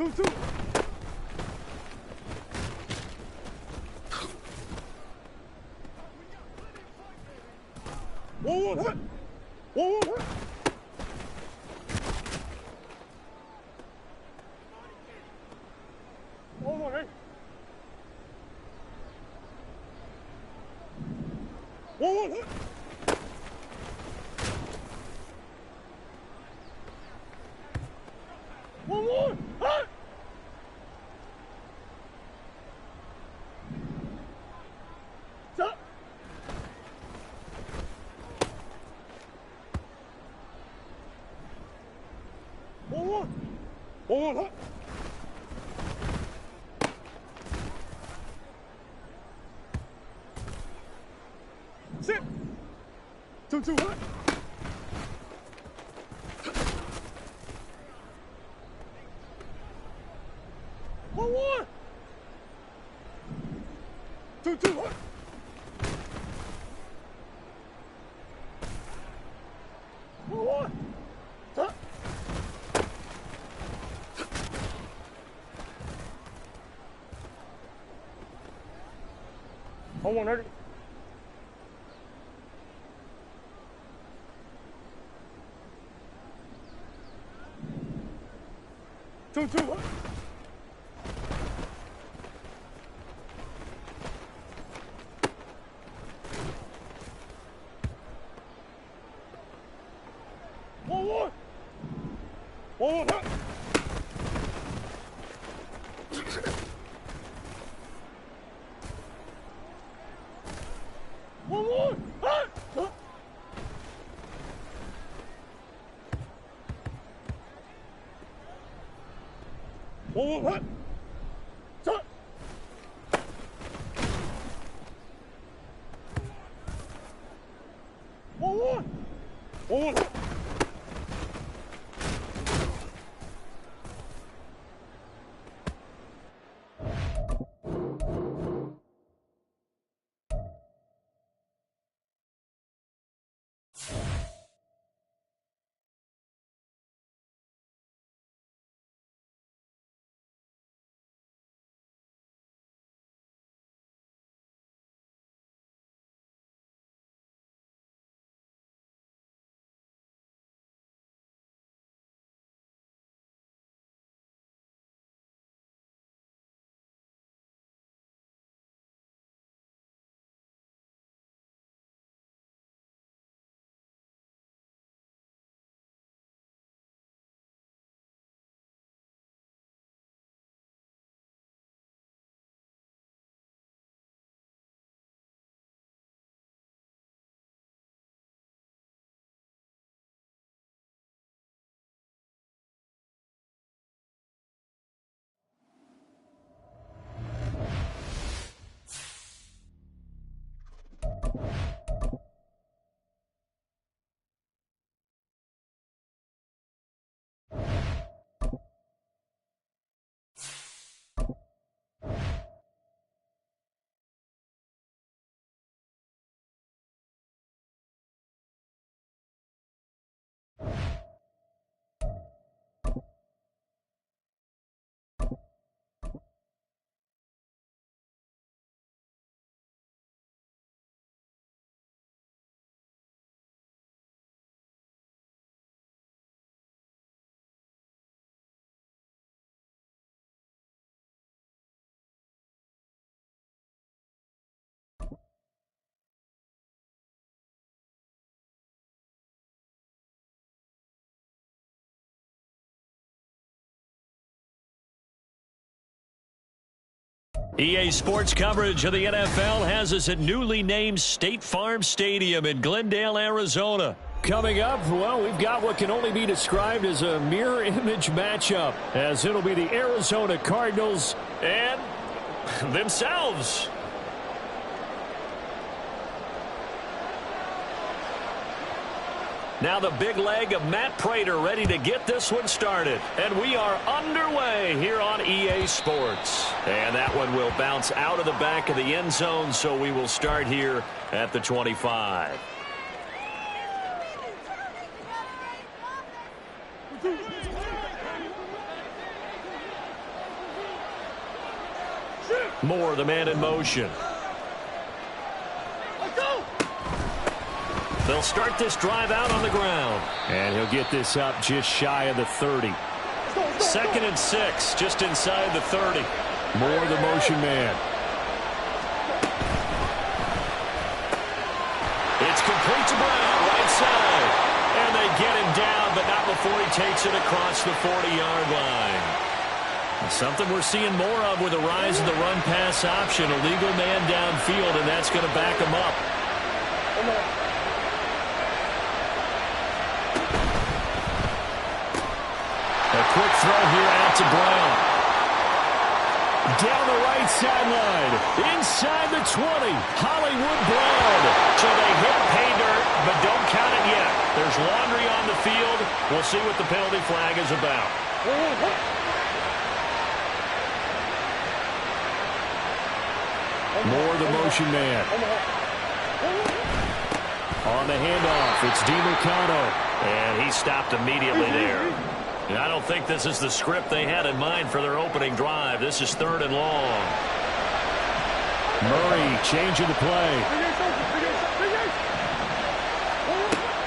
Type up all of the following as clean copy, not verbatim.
2-2. 1-1 hit. 1-1 hit. One, hit. 1-1, hit. Stop. 1-1. 1-1 hit. Sit. 2-2 hit. 1-1. 2-2 hit. 1-1. Stop. 1-1 hit. 2-2 hit. 1-1. 1-1 hit. 1-1 hit. 1-1 hit. Stop. 1-1. 1-1 hit. EA Sports coverage of the NFL has us at newly named State Farm Stadium in Glendale, Arizona. Coming up, well, we've got what can only be described as a mirror image matchup, as it'll be the Arizona Cardinals and themselves. Now the big leg of Matt Prater ready to get this one started. And we are underway here on EA Sports. And that one will bounce out of the back of the end zone, so we will start here at the 25. Moore, the man in motion. They'll start this drive out on the ground. And he'll get this up just shy of the 30. 2nd and 6, just inside the 30. Moore, the motion man. It's complete to Brown, right side. And they get him down, but not before he takes it across the 40-yard line. Something we're seeing more of with the rise of the run-pass option. A legal man downfield, and that's going to back him up. A quick throw here out to Brown. Down the right sideline. Inside the 20. Hollywood Brown. So they hit pay dirt, but don't count it yet. There's laundry on the field. We'll see what the penalty flag is about. Moore, the motion man. On the handoff, it's DiMercado. And he stopped immediately there. And I don't think this is the script they had in mind for their opening drive. This is 3rd and long. Murray changing the play.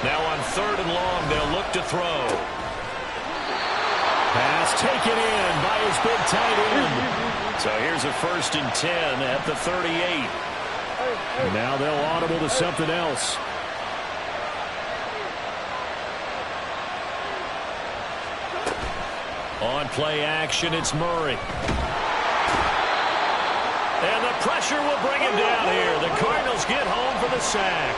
Now on 3rd and long, they'll look to throw. Pass taken in by his big tight end. So here's a 1st and 10 at the 38. And now they'll audible to something else. On play action, it's Murray. And the pressure will bring him down here. The Cardinals get home for the sack.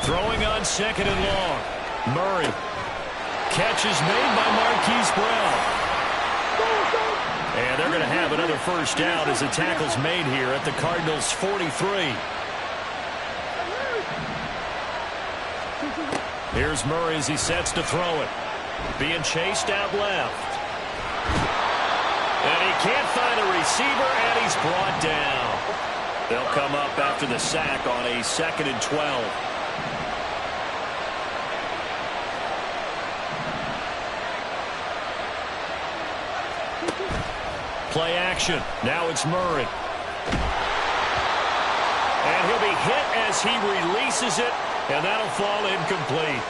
Throwing on 2nd and long. Murray. Catch is made by Marquise Brown. And they're going to have another 1st down as the tackle's made here at the Cardinals' 43. Here's Murray as he sets to throw it. Being chased out left. And he can't find a receiver, and he's brought down. They'll come up after the sack on a 2nd and 12. Play action. Now it's Murray. And he'll be hit as he releases it, and that'll fall incomplete.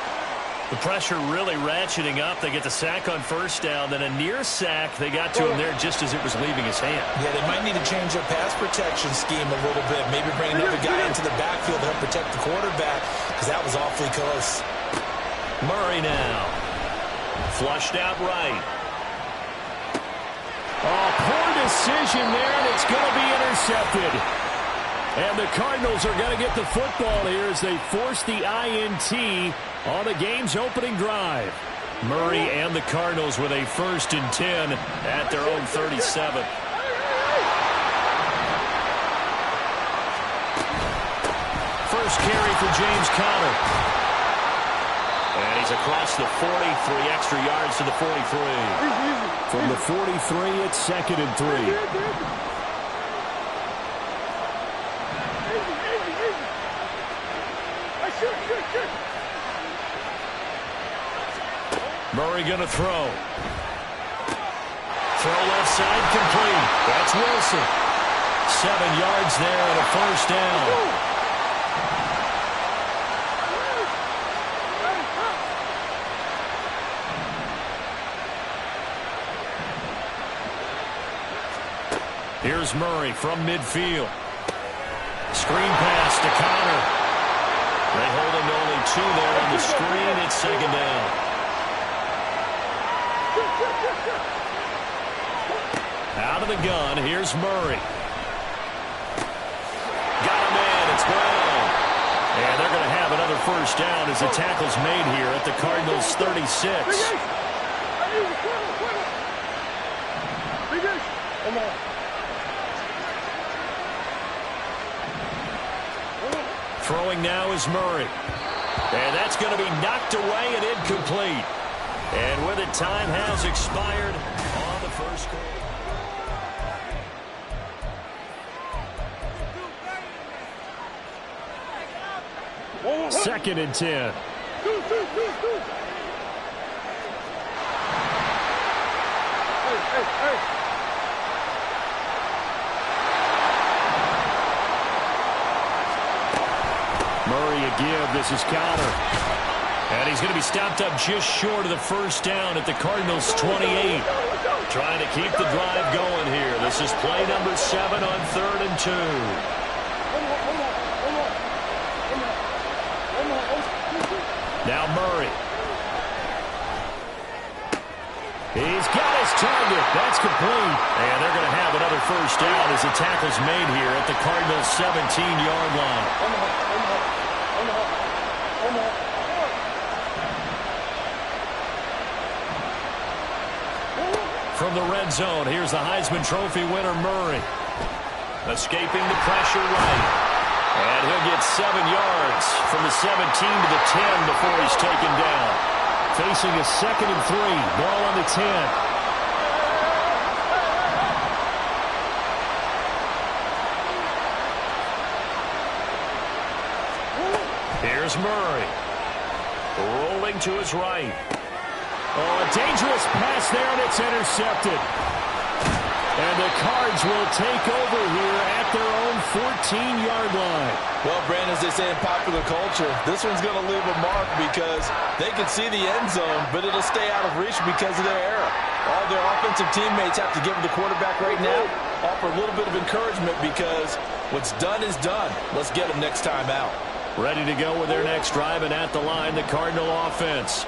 The pressure really ratcheting up. They get the sack on 1st down, then a near sack. They got to him there just as it was leaving his hand. Yeah, they might need to change their pass protection scheme a little bit. Maybe bring another guy into the backfield to help protect the quarterback, because that was awfully close. Murray now. Flushed out right. Oh, poor decision there, and it's going to be intercepted. And the Cardinals are going to get the football here as they force the INT on the game's opening drive. Murray and the Cardinals with a 1st and 10 at their own 37. First carry for James Conner. And he's across the 40, 3 extra yards to the 43. From the 43, it's 2nd and 3. Murray going to throw. Throw left side complete. That's Wilson. 7 yards there and a 1st down. Here's Murray from midfield. Screen pass to Conner. They hold him to only 2 there on the screen. It's 2nd down. Out of the gun, here's Murray. Got a man, it's Brown. And they're going to have another 1st down as the tackle's made here at the Cardinals' 36. Throwing now is Murray. And that's going to be knocked away and incomplete. And with it, time has expired on the first quarter. 2nd and 10. Murray a give. This is counter. And he's going to be stopped up just short of the first down at the Cardinals' 28. Trying to keep the drive going here. This is play number 7 on 3rd and 2. Now Murray. He's got his target. That's complete. And they're going to have another first down as the tackle's made here at the Cardinals' 17-yard line. From the red zone, here's the Heisman Trophy winner, Murray. Escaping the pressure right. And he'll get 7 yards from the 17 to the 10 before he's taken down. Facing a 2nd and 3. Ball on the 10. Here's Murray. Rolling to his right. Oh, a dangerous pass there, and it's intercepted. And the Cards will take over here at their own 14-yard line. Well, Brandon, as they say in popular culture, this one's going to leave a mark because they can see the end zone, but it'll stay out of reach because of their error. All their offensive teammates have to give the quarterback right now, offer a little bit of encouragement because what's done is done. Let's get them next time out. Ready to go with their next drive, and at the line, the Cardinal offense.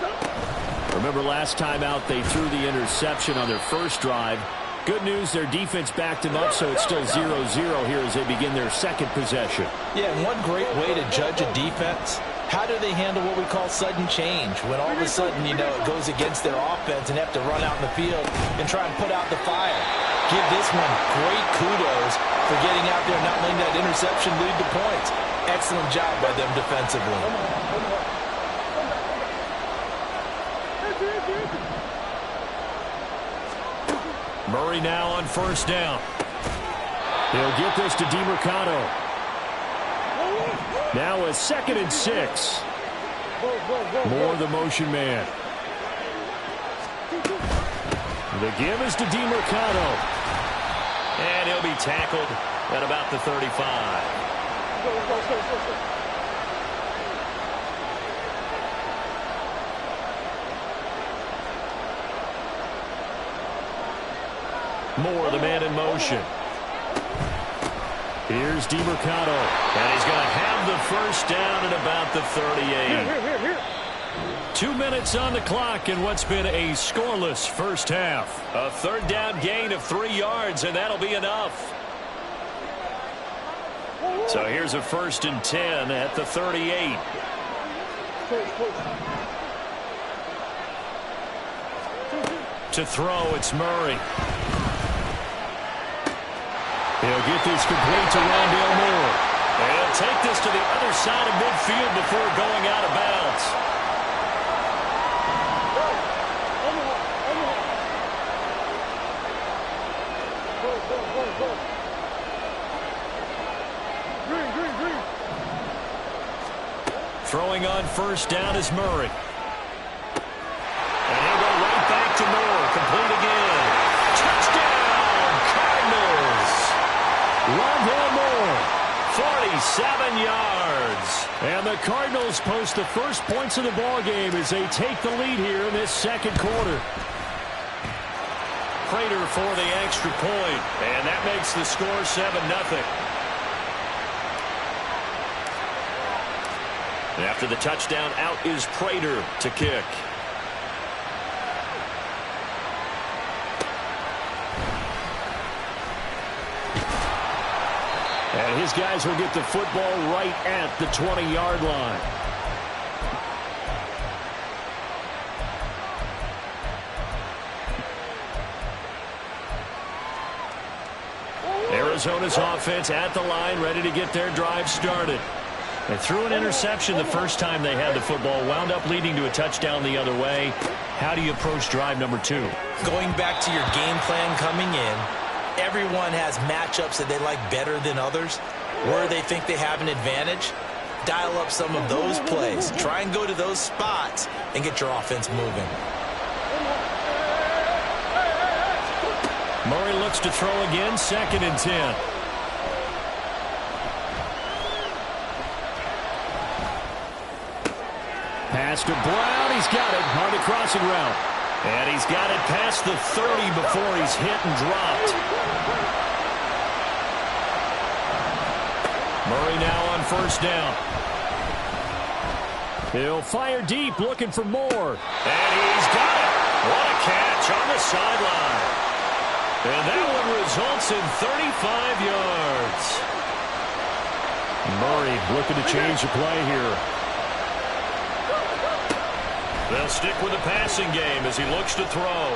Remember last time out, they threw the interception on their first drive. Good news, their defense backed them up, so it's still 0-0 here as they begin their second possession. Yeah, and one great way to judge a defense, how do they handle what we call sudden change? When all of a sudden, you know, it goes against their offense and they have to run out in the field and try and put out the fire. Give this one great kudos for getting out there and not letting that interception lead to points. Excellent job by them defensively. Murray now on first down. He'll get this to DeMercado. Now a 2nd and 6. Moore the motion man. The give is to DeMercado. And he'll be tackled at about the 35. Moore, the man in motion. Here's DeMercado. And he's going to have the first down at about the 38. 2 minutes on the clock in what's been a scoreless first half. A 3rd down gain of 3 yards, and that'll be enough. So here's a 1st and 10 at the 38. To throw, it's Murray. He'll get this complete to Rondale Moore. And he'll take this to the other side of midfield before going out of bounds. Throwing on first down is Murray. And he'll go right back to Moore. Complete again. Touchdown, Cardinals. Rondale Moore. 47 yards. And the Cardinals post the first points of the ball game as they take the lead here in this second quarter. Prater for the extra point, and that makes the score 7-0. After the touchdown, out is Prater to kick. And his guys will get the football right at the 20-yard line. Arizona's offense at the line, ready to get their drive started. They threw an interception the first time they had the football, wound up leading to a touchdown the other way. How do you approach drive number 2? Going back to your game plan coming in, everyone has matchups that they like better than others, where they think they have an advantage. dial up some of those plays. Try and go to those spots and get your offense moving. Murray looks to throw again, 2nd and 10. Pass to Brown. He's got it on the crossing route. And he's got it past the 30 before he's hit and dropped. Murray now on 1st down. He'll fire deep, looking for more. And he's got it. What a catch on the sideline. And that one results in 35 yards. Murray looking to change the play here. They'll stick with the passing game as he looks to throw.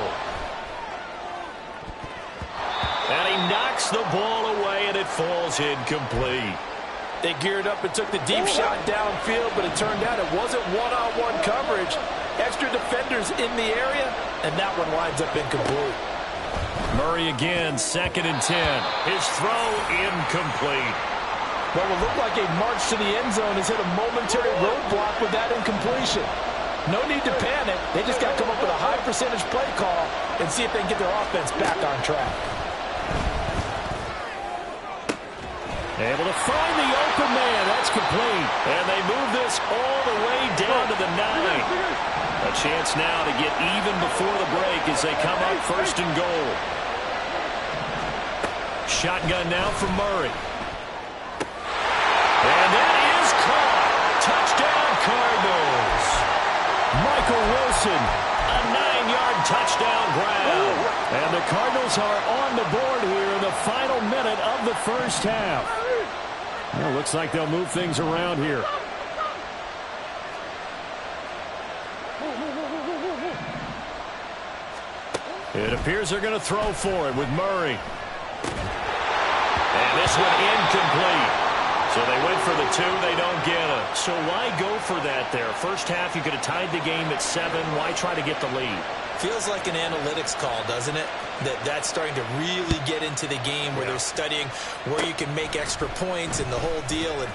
And he knocks the ball away, and it falls incomplete. They geared up and took the deep shot downfield, but it turned out it wasn't one-on-one coverage. Extra defenders in the area, and that one winds up incomplete. Murray again, 2nd and 10. His throw incomplete. What will look like a march to the end zone has hit a momentary roadblock with that incompletion. No need to panic. They just got to come up with a high percentage play call and see if they can get their offense back on track. Able to find the open man. That's complete. And they move this all the way down to the 9. A chance now to get even before the break as they come up 1st and goal. Shotgun now for Murray. And that is caught. Touchdown, Cardinals. Michael Wilson, a 9-yard touchdown grab. And the Cardinals are on the board here in the final minute of the 1st half. Well, looks like they'll move things around here. It appears they're going to throw for it with Murray. And this one incomplete. So they went for the 2. They don't get it. So why go for that there? 1st half, you could have tied the game at 7. Why try to get the lead? Feels like an analytics call, doesn't it? That's starting to really get into the game where they're studying where you can make extra points and the whole deal and,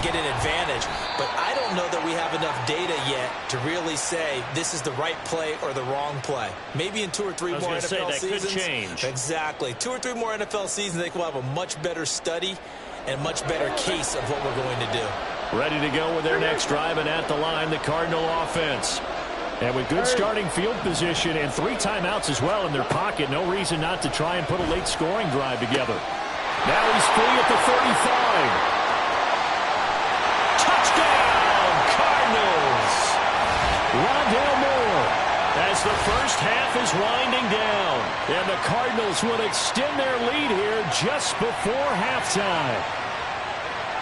get an advantage. But I don't know that we have enough data yet to really say this is the right play or the wrong play. Maybe in 2 or 3 more NFL seasons. Could change. Exactly. 2 or 3 more NFL seasons, I think we'll have a much better study and much better case of what we're going to do. Ready to go with their next drive, and at the line, the Cardinal offense. And with good starting field position and 3 timeouts as well in their pocket, no reason not to try and put a late scoring drive together. Now he's free at the 35. Touchdown, Cardinals! Rondale Moore as the 1st half is winding down. And the Cardinals will extend their lead here just before halftime.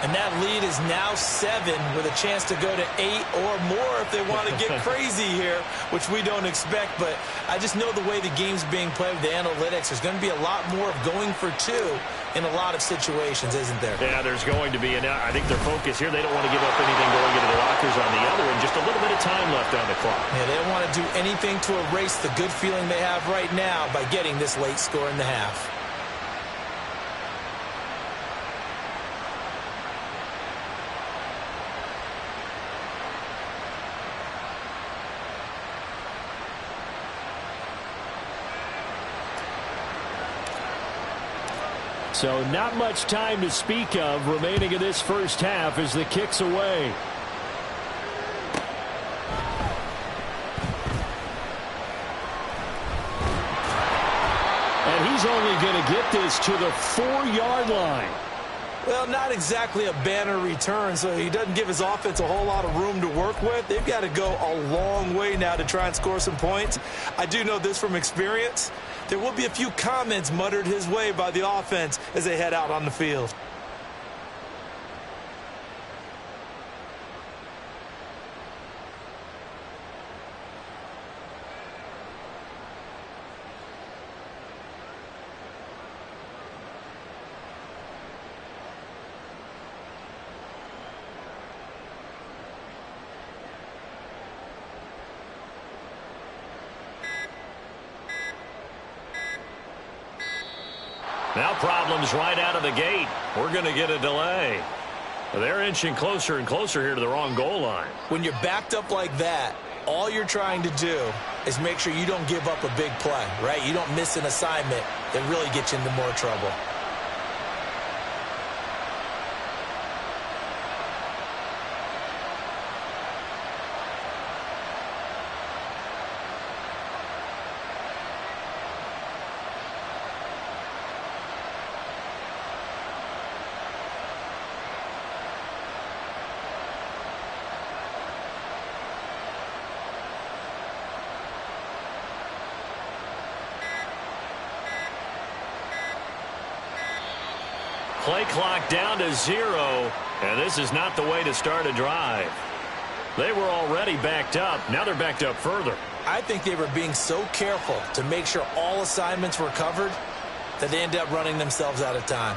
And that lead is now 7 with a chance to go to 8 or more if they want to get crazy here, which we don't expect. But I just know the way the game's being played with the analytics, there's going to be a lot more of going for 2 in a lot of situations, isn't there? Yeah, there's going to be. And I think their focus here, they don't want to give up anything going into the lockers on the other, and just a little bit of time left on the clock. Yeah, they don't want to do anything to erase the good feeling they have right now by getting this late score in the half. So not much time to speak of remaining in this 1st half as the kick's away. And he's only going to get this to the 4-yard line. Well, not exactly a banner return, so he doesn't give his offense a whole lot of room to work with. They've got to go a long way now to try and score some points. I do know this from experience. There will be a few comments muttered his way by the offense as they head out on the field. Now problems right out of the gate. We're going to get a delay. They're inching closer and closer here to the wrong goal line. When you're backed up like that, all you're trying to do is make sure you don't give up a big play, right? You don't miss an assignment that really gets you into more trouble. Play clock down to 0, and this is not the way to start a drive. They were already backed up. Now they're backed up further. I think they were being so careful to make sure all assignments were covered that they ended up running themselves out of time.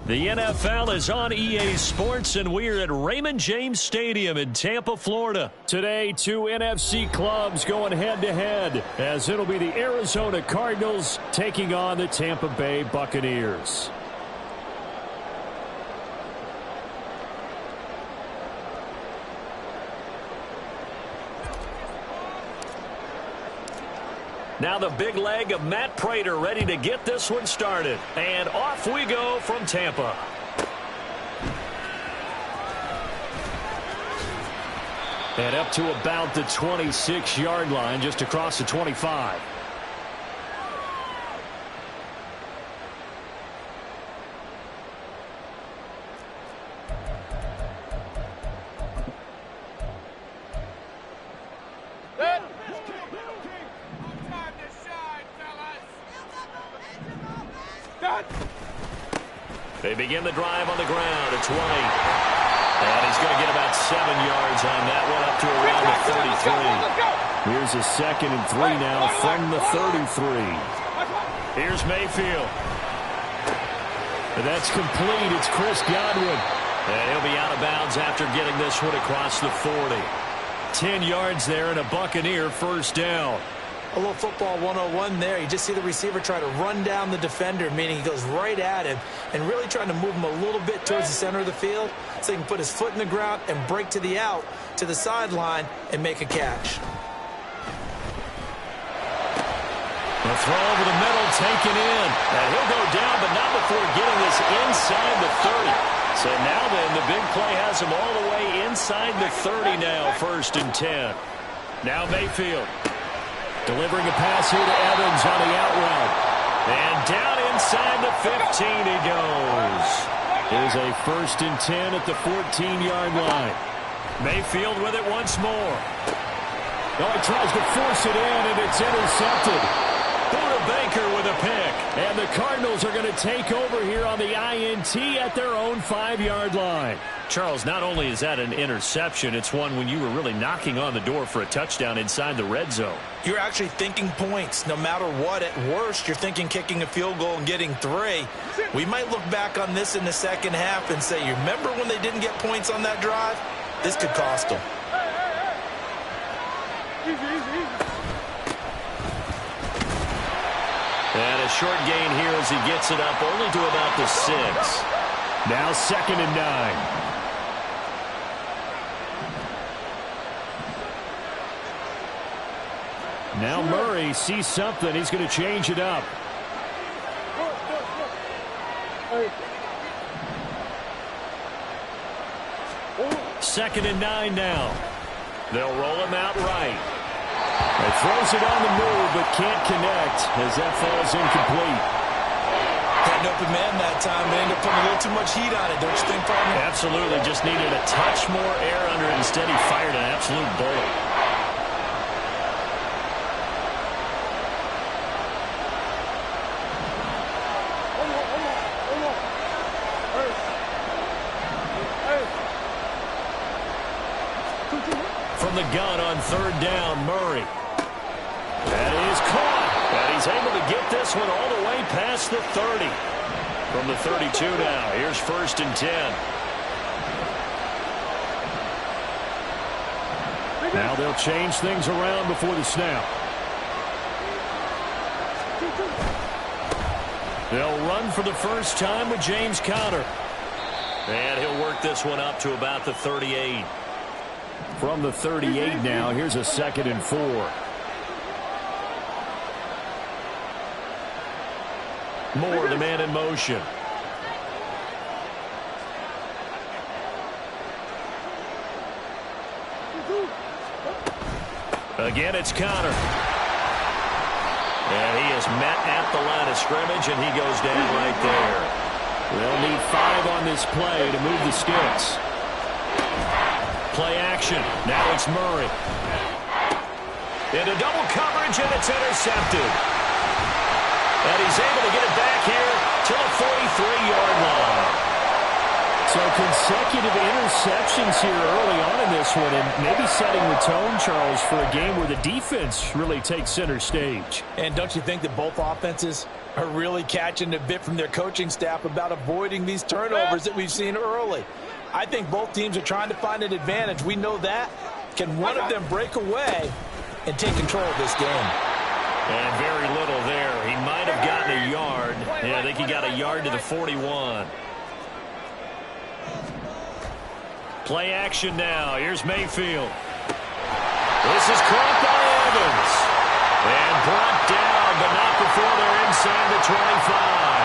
The NFL is on EA Sports, and we're at Raymond James Stadium in Tampa, Florida. Today, two NFC clubs going head-to-head, as it'll be the Arizona Cardinals taking on the Tampa Bay Buccaneers. Now the big leg of Matt Prater ready to get this one started. And off we go from Tampa. And up to about the 26-yard line, just across the 25. They begin the drive on the ground at 20. And he's going to get about 7 yards on that one, up to around the 33. Here's a 2nd and 3 now from the 33. Here's Mayfield. And that's complete. It's Chris Godwin. And he'll be out of bounds after getting this one across the 40. 10 yards there and a Buccaneer first down. A little football 101 there. You just see the receiver try to run down the defender, meaning he goes right at him and really trying to move him a little bit towards the center of the field so he can put his foot in the ground and break to the out, to the sideline, and make a catch. The throw over the middle, taken in. And he'll go down, but not before getting this inside the 30. So now then, the big play has him all the way inside the 30 now, 1st and 10. Now Mayfield. Delivering a pass here to Evans on the out route. And down inside the 15 he goes. Here's a 1st and 10 at the 14-yard line. Mayfield with it once more. Oh, he tries to force it in, and it's intercepted. Buda Baker with a pick. And the Cardinals are going to take over here on the INT at their own 5-yard line. Charles, not only is that an interception, it's one when you were really knocking on the door for a touchdown inside the red zone. You're actually thinking points. No matter what, at worst, you're thinking kicking a field goal and getting 3. We might look back on this in the second half and say, you remember when they didn't get points on that drive? This could cost them. And a short gain here as he gets it up only to about the 6. Now 2nd and 9. Now Murray sees something. He's going to change it up. Second and 9 now. They'll roll him out right. He throws it on the move, but can't connect as that falls incomplete. Had an open man that time, but ended up putting a little too much heat on it, don't you think, partner? Absolutely. Just needed a touch more air under it. Instead, he fired an absolute bullet. From the gun on 3rd down, Murray. That is caught. And he's able to get this one all the way past the 30. From the 32 now, here's 1st and 10. Now they'll change things around before the snap. They'll run for the first time with James Conner. And he'll work this one up to about the 38. From the 38 now, here's a 2nd and 4. Moore, the man in motion. Again, it's Conner. And he is met at the line of scrimmage, and he goes down right there. They'll need 5 on this play to move the sticks. Play action. Now it's Murray. Into double coverage, and it's intercepted. And he's able to get it back here to the 43-yard line. So consecutive interceptions here early on in this one, and maybe setting the tone, Charles, for a game where the defense really takes center stage. And don't you think that both offenses are really catching a bit from their coaching staff about avoiding these turnovers that we've seen early? I think both teams are trying to find an advantage. We know that. Can one of them break away and take control of this game? And very little there. He might have gotten a yard. Yeah, I think he got a yard to the 41. Play action now. Here's Mayfield. This is caught by Evans. And brought down, but not before they're inside the 25.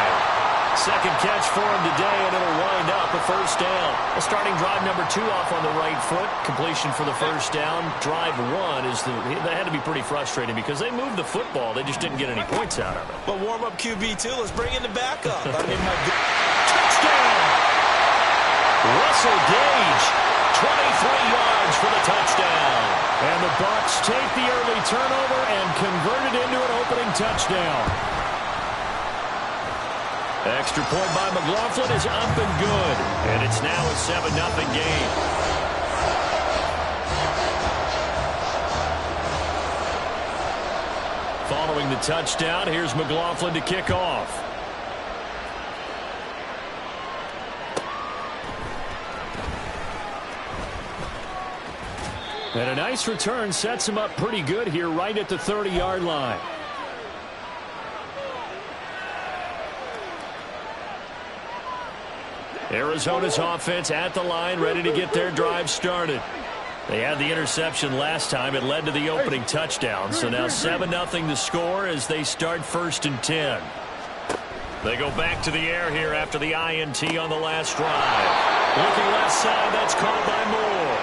Second catch for him today, and it'll wind up a first down. A starting drive number 2 off on the right foot. Completion for the first down. Drive 1 is that had to be pretty frustrating because they moved the football. They just didn't get any points out of it. But warm-up QB, too. Let's bring in the backup. I mean, touchdown! Russell Gage, 23 yards for the touchdown. And the Bucs take the early turnover and convert it into an opening touchdown. Extra point by McLaughlin is up and good. And it's now a 7-0 game. Following the touchdown, here's McLaughlin to kick off. And a nice return sets him up pretty good here right at the 30-yard line. Arizona's offense at the line, ready to get their drive started. They had the interception last time. It led to the opening touchdown. So now 7-0 the score as they start 1st and 10. They go back to the air here after the INT on the last drive. Looking left side, that's caught by Moore.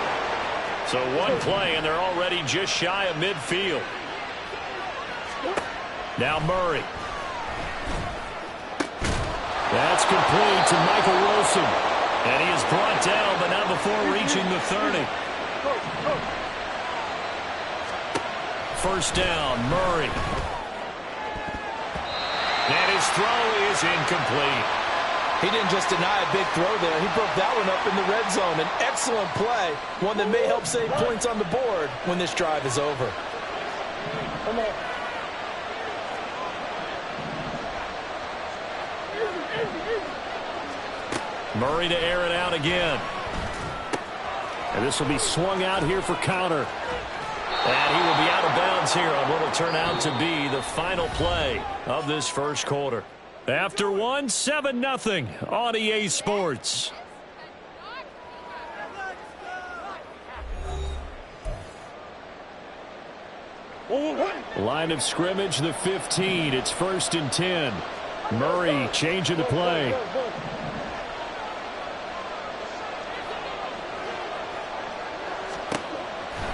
So one play, and they're already just shy of midfield. Now Murray. That's complete to Michael Wilson. And he is brought down, but not before reaching the 30. First down, Murray. And his throw is incomplete. He didn't just deny a big throw there. He broke that one up in the red zone. An excellent play, one that may help save points on the board when this drive is over. Come on. Murray to air it out again. And this will be swung out here for counter. And he will be out of bounds here on what will turn out to be the final play of this first quarter. After one, 7-0 on EA Sports. Line of scrimmage, the 15. It's 1st and 10. Murray changing the play.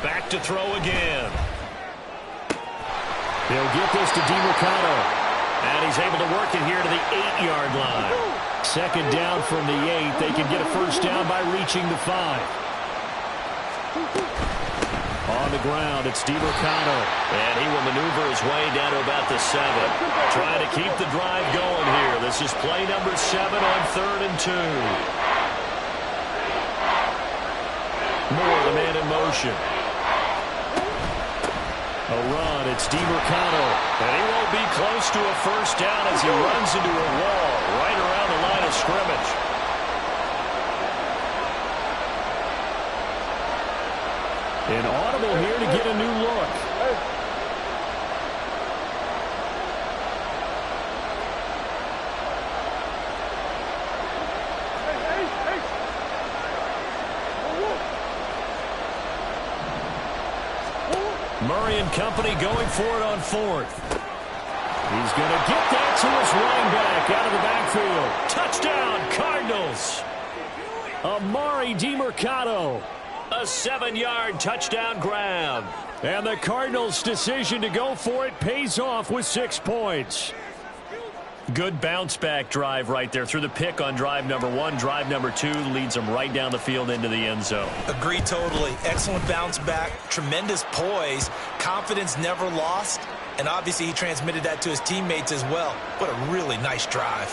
Back to throw again. They'll get this to DeMarcado. And he's able to work it here to the 8-yard line. 2nd down from the 8. They can get a first down by reaching the 5. On the ground, it's DeMarcado. And he will maneuver his way down to about the 7. Trying to keep the drive going here. This is play number 7 on 3rd and 2. Moore, the man in motion. A run, it's DeMarcado. And he won't be close to a first down as he runs into a wall right around the line of scrimmage. An audible here to get a new look. Murray and company going for it on 4th. He's going to get that to his running back out of the backfield. Touchdown, Cardinals. Amari DeMarcado. A 7-yard touchdown grab. And the Cardinals' decision to go for it pays off with 6 points. Good bounce-back drive right there through the pick on drive number 1. Drive number 2 leads them right down the field into the end zone. Agree totally. Excellent bounce back, tremendous poise, confidence never lost, and obviously he transmitted that to his teammates as well. What a really nice drive.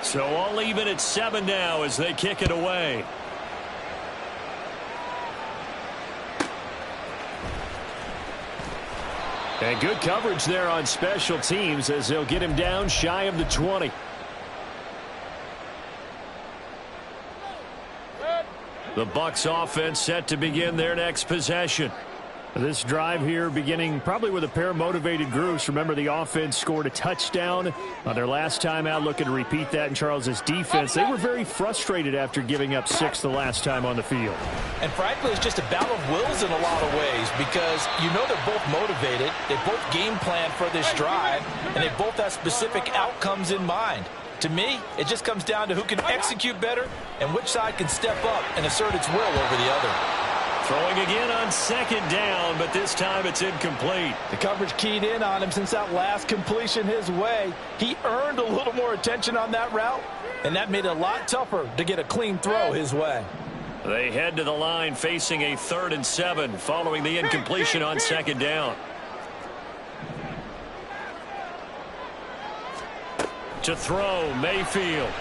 So all even at 7 now as they kick it away. And good coverage there on special teams as they'll get him down shy of the 20. The Bucs offense set to begin their next possession. This drive here beginning probably with a pair of motivated groups. Remember, the offense scored a touchdown on their last time out, looking to repeat that in Charles's defense. They were very frustrated after giving up 6 the last time on the field. And frankly, it's just a battle of wills in a lot of ways because you know they're both motivated. They both game plan for this drive, and they both have specific outcomes in mind. To me, it just comes down to who can execute better and which side can step up and assert its will over the other. Throwing again on 2nd down, but this time it's incomplete. The coverage keyed in on him since that last completion his way. He earned a little more attention on that route, and that made it a lot tougher to get a clean throw his way. They head to the line facing a 3rd and 7 following the incompletion on 2nd down. To throw, Mayfield.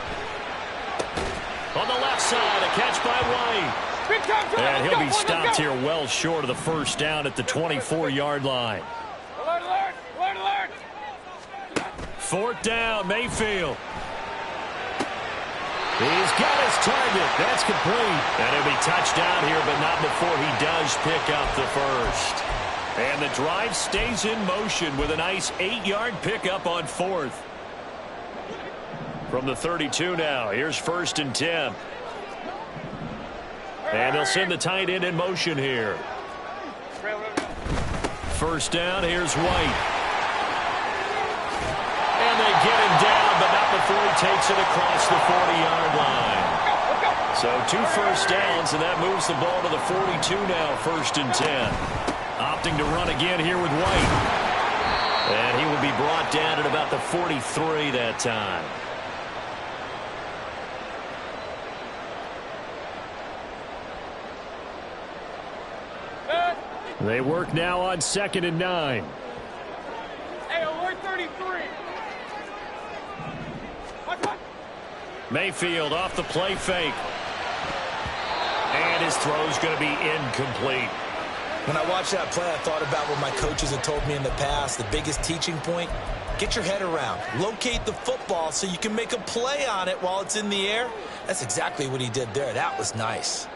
On the left side, a catch by White. And he'll be stopped here well short of the first down at the 24-yard line. 4th down, Mayfield. He's got his target. That's complete. And he'll be touched down here, but not before he does pick up the first. And the drive stays in motion with a nice 8-yard pickup on 4th. From the 32 now, here's 1st and 10. And they'll send the tight end in motion here. First down, here's White. And they get him down, but not before he takes it across the 40-yard line. So 2 first downs, and that moves the ball to the 42 now, 1st and 10. Opting to run again here with White. And he will be brought down at about the 43 that time. They work now on 2nd and 9. Hey, alert 33. Mayfield off the play fake. And his throw's going to be incomplete. When I watched that play, I thought about what my coaches had told me in the past. The biggest teaching point, get your head around. Locate the football so you can make a play on it while it's in the air. That's exactly what he did there. That was nice.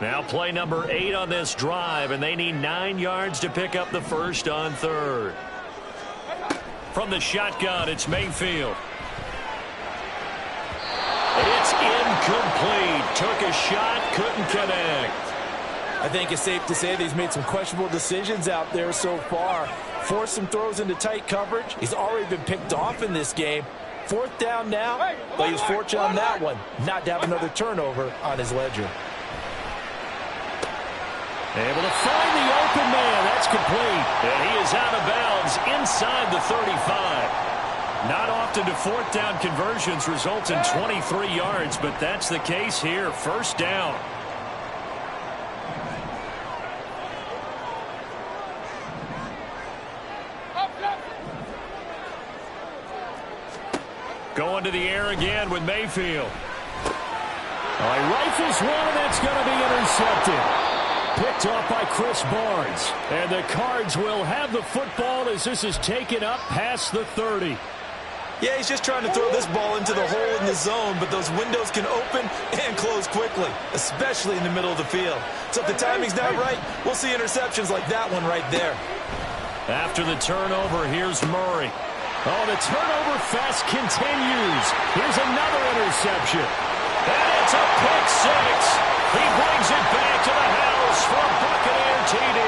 Now play number 8 on this drive, and they need 9 yards to pick up the first on 3rd. From the shotgun, it's Mayfield. It's incomplete. Took a shot, couldn't connect. I think it's safe to say that he's made some questionable decisions out there so far. Forced some throws into tight coverage. He's already been picked off in this game. 4th down now, but he was fortunate on that one not to have another turnover on his ledger. Able to find the open man. That's complete. And he is out of bounds inside the 35. Not often do 4th down conversions result in 23 yards, but that's the case here. 1st down. Going to the air again with Mayfield. He rifles one, and that's going to be intercepted. Picked off by Chris Barnes. And the Cards will have the football as this is taken up past the 30. Yeah, he's just trying to throw this ball into the hole in the zone, but those windows can open and close quickly, especially in the middle of the field. So if the timing's not right, we'll see interceptions like that one right there. After the turnover, here's Murray. Oh, the turnover fest continues. Here's another interception. And it's a pick 6. He brings it back to the house for a Buccaneer TD.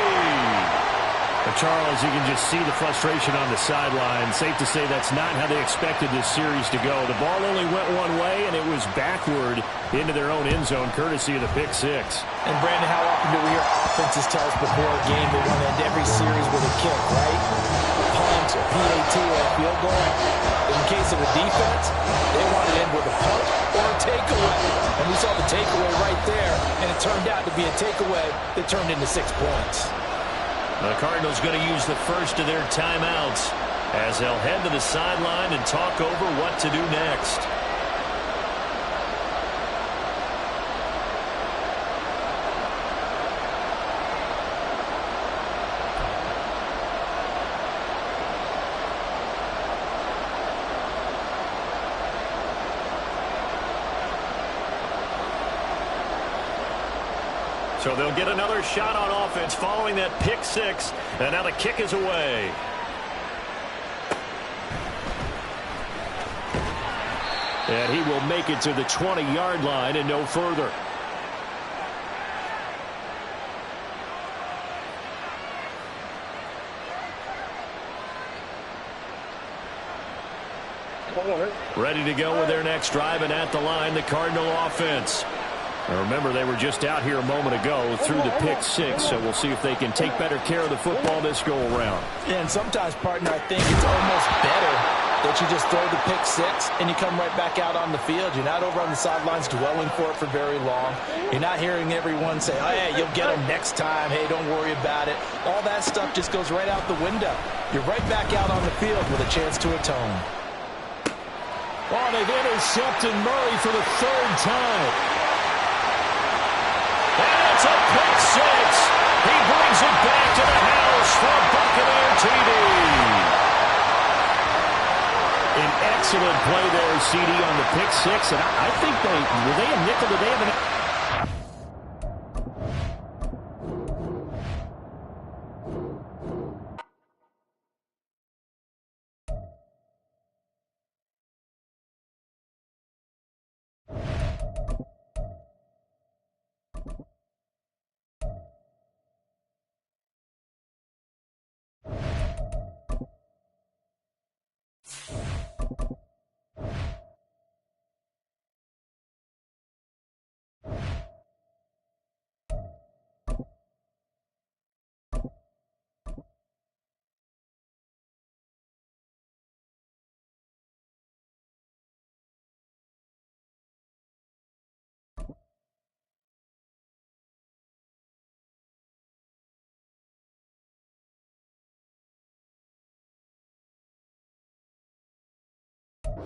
Charles, you can just see the frustration on the sideline. Safe to say that's not how they expected this series to go. The ball only went one way, and it was backward into their own end zone, courtesy of the pick 6. And, Brandon, how often do we hear offenses tell us before a game they want to end every series with a kick, right? A punt, a PAT, or a field goal. In the case of a defense, they want to end with a punt or a takeaway. And we saw the takeaway right there, and it turned out to be a takeaway that turned into 6 points. The Cardinals going to use the first of their timeouts as they'll head to the sideline and talk over what to do next. So they'll get another shot on offense following that pick 6. And now the kick is away. And he will make it to the 20-yard line and no further. Ready to go with their next drive, and at the line, the Cardinal offense. Now remember, they were just out here a moment ago through the pick 6, so we'll see if they can take better care of the football this go-around. Yeah, and sometimes, partner, I think it's almost better that you just throw the pick 6 and you come right back out on the field. You're not over on the sidelines dwelling for it for very long. You're not hearing everyone say, oh, yeah, you'll get them next time. Hey, don't worry about it. All that stuff just goes right out the window. You're right back out on the field with a chance to atone. Oh, they've intercepted Murray for the 3rd time. And it's a pick 6. He brings it back to the house for a Buccaneer TD. An excellent play there, CD, on the pick 6. And I think were they a nickel? Did they have an...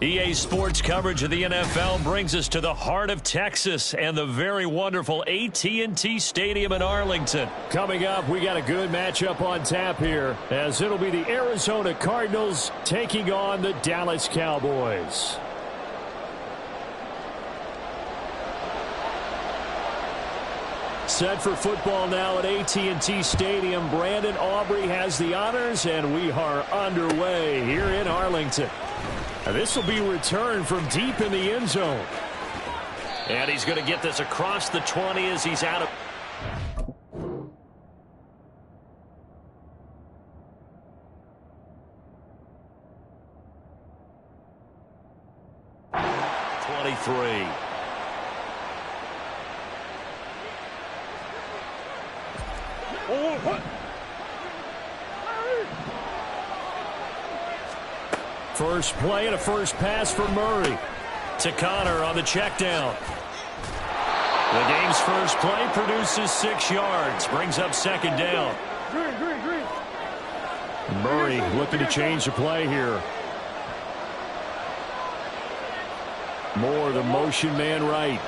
EA Sports coverage of the NFL brings us to the heart of Texas and the very wonderful AT&T Stadium in Arlington. Coming up, we got a good matchup on tap here, as it'll be the Arizona Cardinals taking on the Dallas Cowboys. Set for football now at AT&T Stadium. Brandon Aubrey has the honors, and we are underway here in Arlington. And this will be returned from deep in the end zone. And he's going to get this across the 20 as he's out of... First play and a first pass for Murray. To Connor on the check down. The game's first play produces 6 yards. Brings up second down. Murray looking to change the play here. Moore, the motion man right.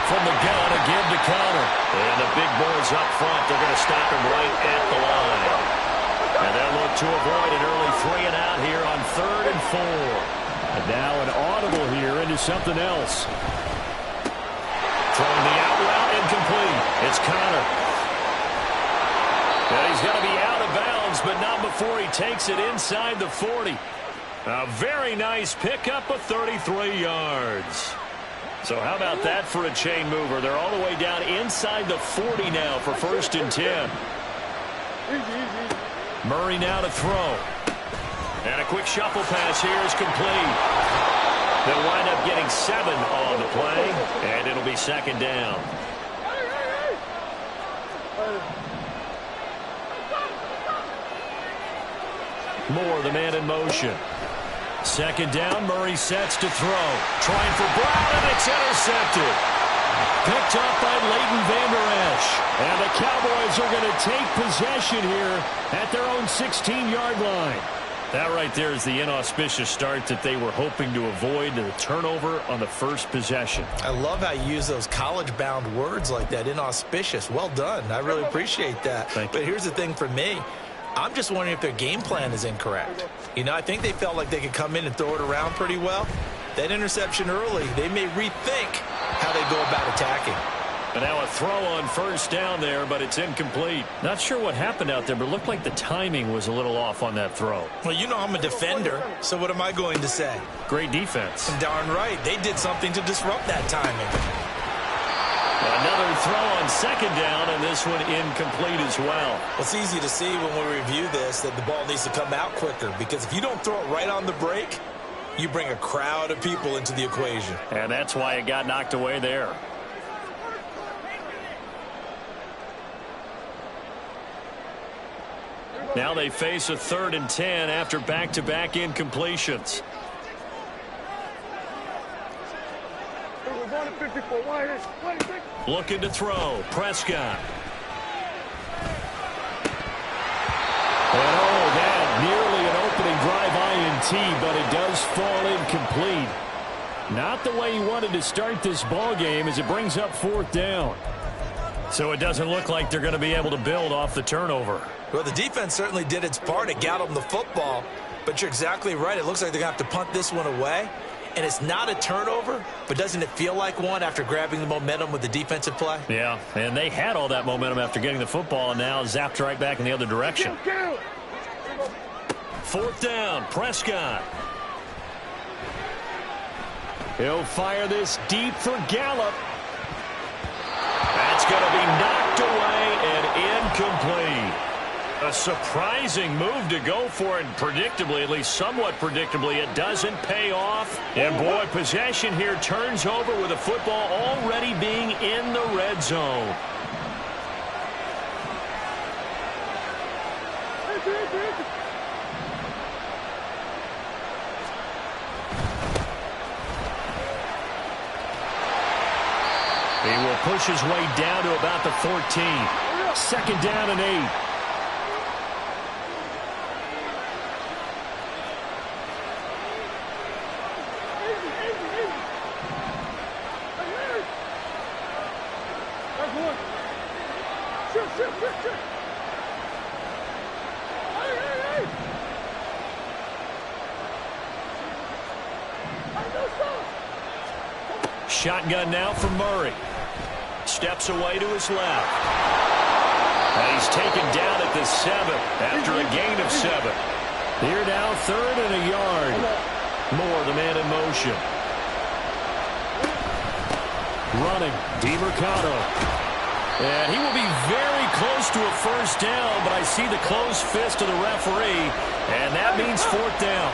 From the gun, a give to Connor. And the big boys up front. They're going to stop him right at the line. And they'll look to avoid an early 3 and out here on 3rd and 4. And now an audible here into something else. Throwing the out route, incomplete. It's Connor. And he's going to be out of bounds, but not before he takes it inside the 40. A very nice pickup of 33 yards. So how about that for a chain mover? They're all the way down inside the 40 now for 1st and 10. Murray now to throw. And a quick shuffle pass here is complete. They'll wind up getting 7 on the play, and it'll be second down. Moore, the man in motion. Second down, Murray sets to throw. Trying for Brown, and it's intercepted. Picked up by Leighton Vander Esch. And the Cowboys are going to take possession here at their own 16-yard line. That right there is the inauspicious start that they were hoping to avoid, the turnover on the first possession. I love how you use those college-bound words like that, inauspicious. Well done. I really appreciate that. Thank you. But here's the thing for me. I'm just wondering if their game plan is incorrect. You know, I think they felt like they could come in and throw it around pretty well. That interception early, they may rethink how they go about attacking. And now a throw on first down there, but it's incomplete. Not sure what happened out there, but it looked like the timing was a little off on that throw. Well, you know I'm a defender, so what am I going to say? Great defense. Darn right. They did something to disrupt that timing. Another throw on second down, and this one incomplete as well. It's easy to see when we review this that the ball needs to come out quicker, because if you don't throw it right on the break, you bring a crowd of people into the equation. And that's why it got knocked away there. Now they face a 3rd and 10 after back-to-back incompletions. Looking to throw. Prescott. And oh, that nearly an opening drive INT, but it does fall incomplete. Not the way he wanted to start this ball game as it brings up 4th down. So it doesn't look like they're going to be able to build off the turnover. Well, the defense certainly did its part. It got them the football. But you're exactly right. It looks like they're going to have to punt this one away. And it's not a turnover, but doesn't it feel like one after grabbing the momentum with the defensive play? Yeah, and they had all that momentum after getting the football and now zapped right back in the other direction. 4th down, Prescott. He'll fire this deep for Gallup. That's going to be knocked away and incomplete. A surprising move to go for it, predictably, at least somewhat predictably, it doesn't pay off. And boy, possession here turns over with the football already being in the red zone. He will push his way down to about the 14. 2nd down and 8. Shotgun now from Murray. Steps away to his left. And he's taken down at the 7 after a gain of 7. Here now, 3rd and a yard. Moore, the man in motion. Running, DiMercado. And he will be very close to a first down, but I see the closed fist of the referee, and that means 4th down.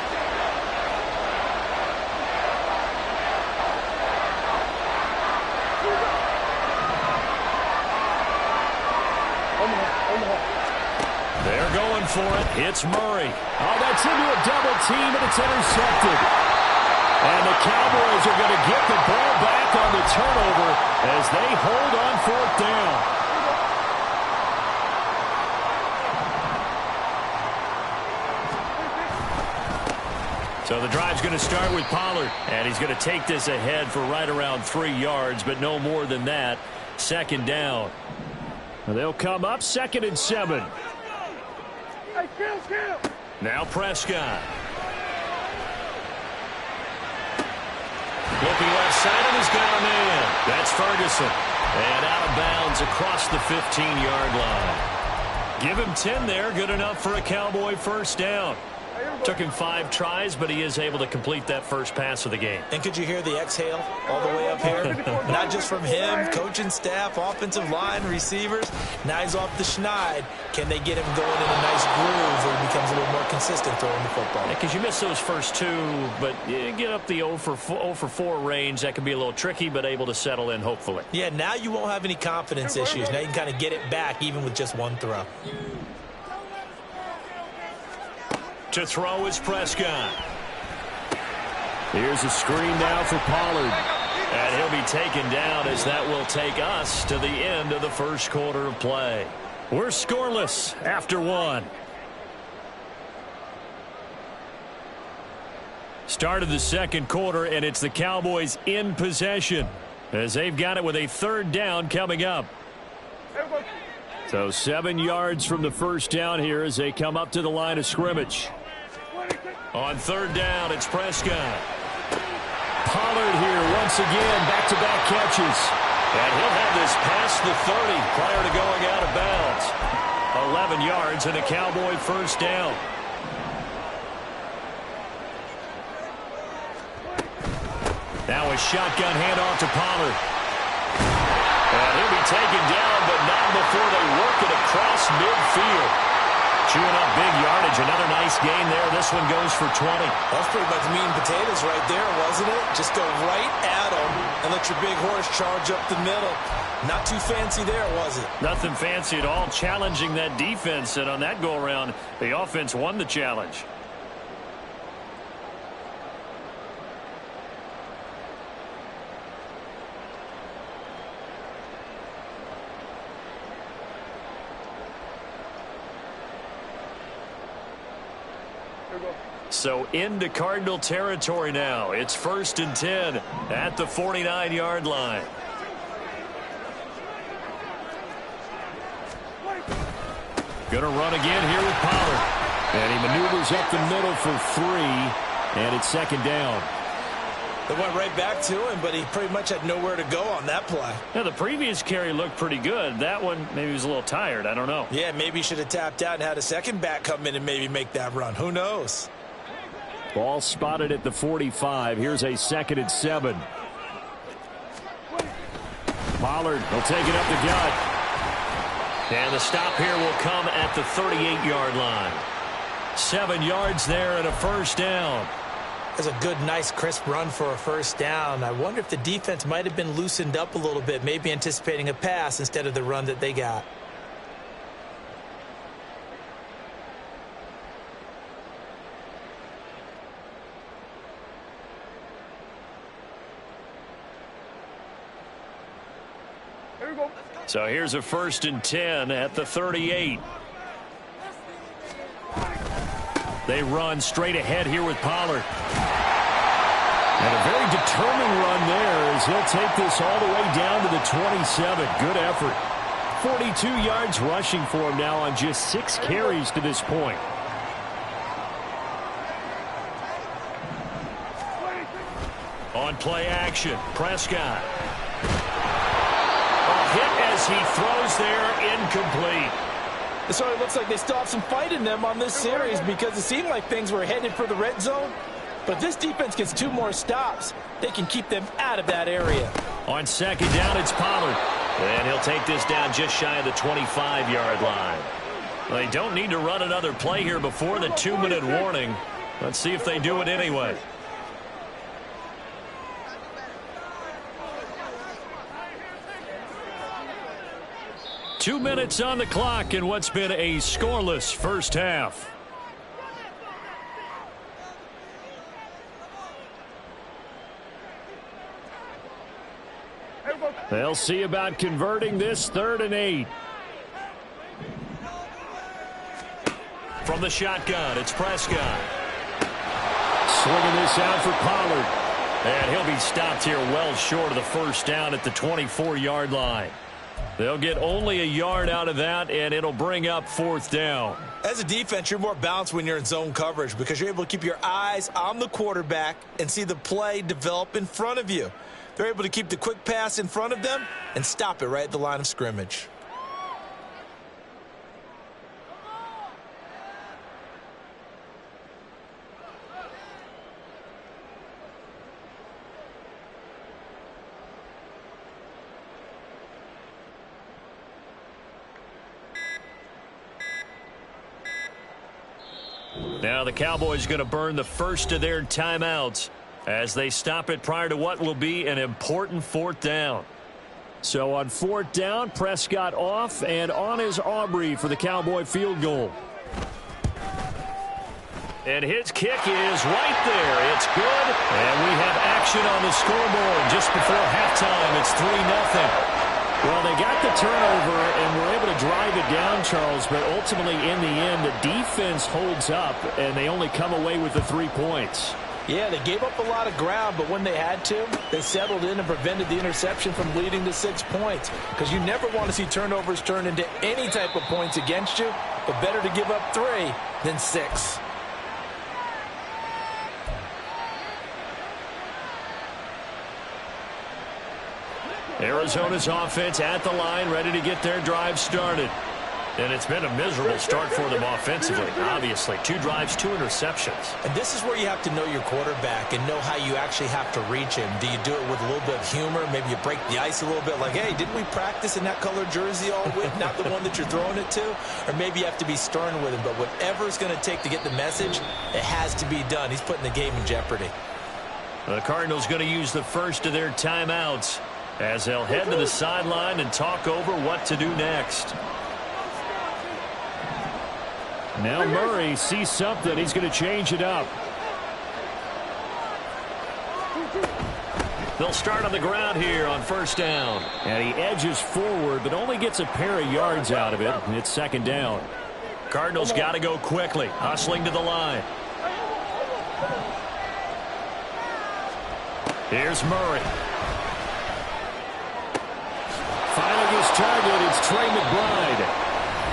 They're going for it. It's Murray. Oh, that's into a double team, and it's intercepted. And the Cowboys are going to get the ball back on the turnover as they hold on 4th down. So the drive's going to start with Pollard, and he's going to take this ahead for right around 3 yards, but no more than that. 2nd down. They'll come up 2nd and 7. Now Prescott. Looking left side, and he's got a man. That's Ferguson. And out of bounds across the 15-yard line. Give him 10 there. Good enough for a Cowboy first down. Took him 5 tries, but he is able to complete that first pass of the game. And could you hear the exhale all the way up here? Not just from him, coaching staff, offensive line, receivers. Now he's off the schneid. Can they get him going in a nice groove where he becomes a little more consistent throwing the football? Because you miss those first 2, but you get up the 0 for 4 range. That can be a little tricky, but able to settle in, hopefully. Yeah, now you won't have any confidence issues. Now you can kind of get it back even with just 1 throw. To throw is Prescott. Here's a screen now for Pollard. And he'll be taken down as that will take us to the end of the first quarter of play. We're scoreless after 1. Start of the 2nd quarter, and it's the Cowboys in possession as they've got it with a 3rd down coming up. So 7 yards from the first down here as they come up to the line of scrimmage. On 3rd down, it's Prescott. Pollard here once again, back-to-back catches. And he'll have this past the 30 prior to going out of bounds. 11 yards and a Cowboy first down. Now a shotgun handoff to Pollard. And he'll be taken down, but not before they work it across midfield. Chewing up big yardage. Another nice gain there. This one goes for 20. That's pretty much meat and potatoes right there, wasn't it? Just go right at them and let your big horse charge up the middle. Not too fancy there, was it? Nothing fancy at all. Challenging that defense, and on that go-around, the offense won the challenge. So into Cardinal territory now. It's 1st and 10 at the 49-yard line. Going to run again here with Pollard. And he maneuvers up the middle for 3, and it's 2nd down. They went right back to him, but he pretty much had nowhere to go on that play. Now, the previous carry looked pretty good. That one, maybe he was a little tired. I don't know. Yeah, maybe he should have tapped out and had a second back come in and maybe make that run. Who knows? Ball spotted at the 45. Here's a 2nd and 7. Pollard will take it up the gut. And the stop here will come at the 38-yard line. 7 yards there and a first down. That's a good, nice, crisp run for a first down. I wonder if the defense might have been loosened up a little bit, maybe anticipating a pass instead of the run that they got. So here's a 1st and 10 at the 38. They run straight ahead here with Pollard. And a very determined run there as he'll take this all the way down to the 27. Good effort. 42 yards rushing for him now on just 6 carries to this point. On play action, Prescott. A hit as he throws there, incomplete. So it looks like they still have some fight in them on this series because it seemed like things were headed for the red zone. But if this defense gets 2 more stops, they can keep them out of that area. On second down, it's Pollard. And he'll take this down just shy of the 25-yard line. They don't need to run another play here before the 2-minute warning. Let's see if they do it anyway. Two minutes on the clock in what's been a scoreless first half. They'll see about converting this 3rd and 8. From the shotgun, it's Prescott. Swinging this out for Pollard. And he'll be stopped here well short of the first down at the 24-yard line. They'll get only a yard out of that, and it'll bring up 4th down. As a defense, you're more balanced when you're in zone coverage because you're able to keep your eyes on the quarterback and see the play develop in front of you. They're able to keep the quick pass in front of them and stop it right at the line of scrimmage. Now the Cowboys going to burn the first of their timeouts as they stop it prior to what will be an important 4th down. So on 4th down, Prescott off, and on is Aubrey for the Cowboy field goal. And his kick is right there. It's good. And we have action on the scoreboard just before halftime. It's 3-0. Well, they got the turnover and were able to drive it down, Charles, but ultimately in the end, the defense holds up, and they only come away with the 3 points. Yeah, they gave up a lot of ground, but when they had to, they settled in and prevented the interception from leading to 6 points. Because you never want to see turnovers turn into any type of points against you, but better to give up 3 than 6. Arizona's offense at the line, ready to get their drive started. And it's been a miserable start for them offensively, obviously. 2 drives, 2 interceptions. And this is where you have to know your quarterback and know how you actually have to reach him. Do you do it with a little bit of humor? Maybe you break the ice a little bit like, hey, didn't we practice in that colored jersey all week? Not the one that you're throwing it to? Or maybe you have to be stern with him. But whatever it's going to take to get the message, it has to be done. He's putting the game in jeopardy. The Cardinals going to use the first of their timeouts as they'll head to the sideline and talk over what to do next. Now Murray sees something. He's going to change it up. They'll start on the ground here on 1st down. And he edges forward, but only gets a pair of yards out of it. And it's 2nd down. Cardinals got to go quickly, hustling to the line. Here's Murray. Finding his target, it's Trey McBride.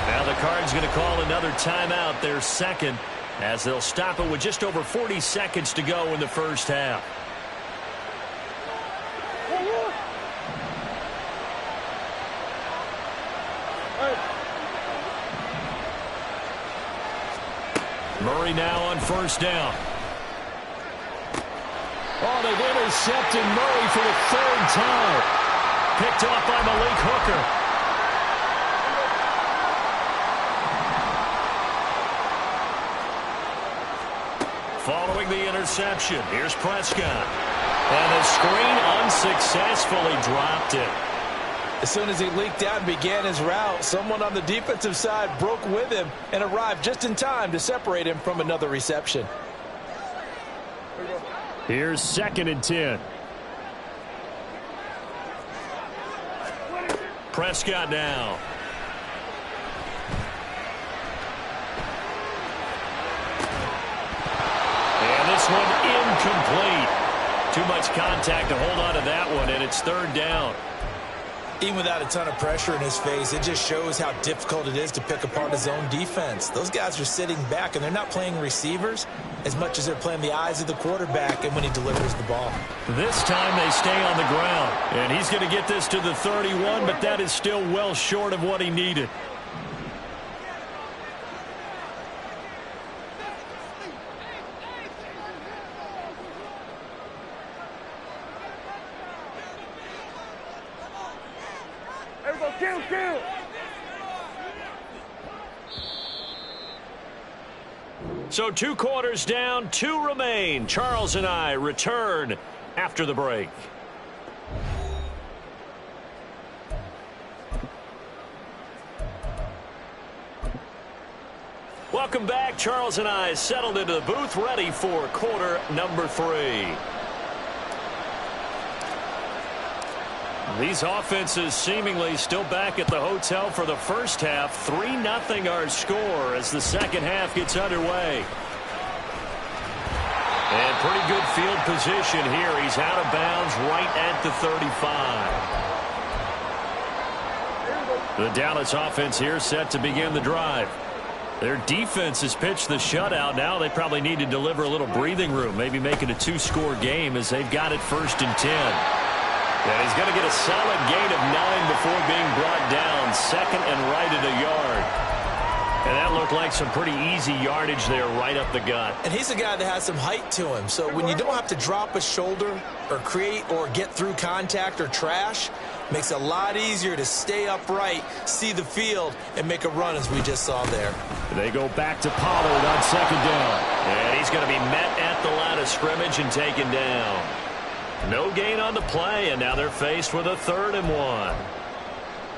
Now the Cards going to call another timeout, their 2nd, as they'll stop it with just over 40 seconds to go in the first half. Murray now on 1st down. Oh, they've intercepted Murray for the 3rd time. Picked off by Malik Hooker. Following the interception, here's Prescott. And the screen unsuccessfully dropped it. As soon as he leaked out and began his route, someone on the defensive side broke with him and arrived just in time to separate him from another reception. Here's 2nd and 10. Prescott now. And this one incomplete. Too much contact to hold on to that one, and it's 3rd down. Even without a ton of pressure in his face, it just shows how difficult it is to pick apart his own defense. Those guys are sitting back, and they're not playing receivers as much as they're playing the eyes of the quarterback and when he delivers the ball. This time they stay on the ground, and he's going to get this to the 31, but that is still well short of what he needed. So 2 quarters down, 2 remain. Charles and I return after the break. Welcome back. Charles and I settled into the booth, ready for quarter number 3. These offenses seemingly still back at the hotel for the first half. 3-0 our score as the second half gets underway. And pretty good field position here. He's out of bounds right at the 35. The Dallas offense here set to begin the drive. Their defense has pitched the shutout. Now they probably need to deliver a little breathing room, maybe make it a 2-score game as they've got it 1st and 10. And he's going to get a solid gain of 9 before being brought down. 2nd and right at a yard. And that looked like some pretty easy yardage there right up the gut. And he's a guy that has some height to him. So when you don't have to drop a shoulder or create or get through contact or trash, makes it a lot easier to stay upright, see the field, and make a run as we just saw there. They go back to Pollard on 2nd down. And he's going to be met at the line of scrimmage and taken down. No gain on the play, and now they're faced with a 3rd and 1.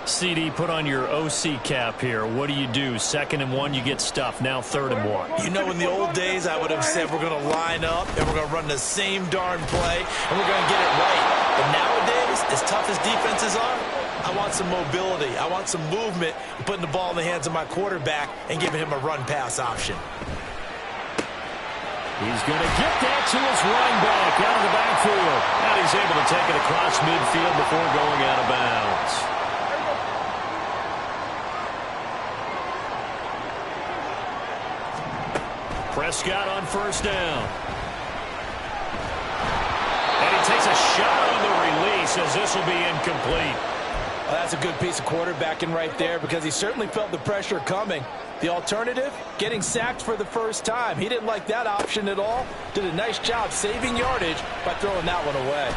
CD, put on your OC cap here. What do you do? 2nd and 1, you get stuffed. Now 3rd and 1. You know, in the old days, I would have said we're going to line up and we're going to run the same darn play and we're going to get it right. But nowadays, as tough as defenses are, I want some mobility. I want some movement, putting the ball in the hands of my quarterback and giving him a run-pass option. He's going to get that to his running back out of the backfield. And he's able to take it across midfield before going out of bounds. Prescott on 1st down. And he takes a shot on the release as this will be incomplete. Well, that's a good piece of quarterbacking right there because he certainly felt the pressure coming. The alternative, getting sacked for the first time. He didn't like that option at all. Did a nice job saving yardage by throwing that one away.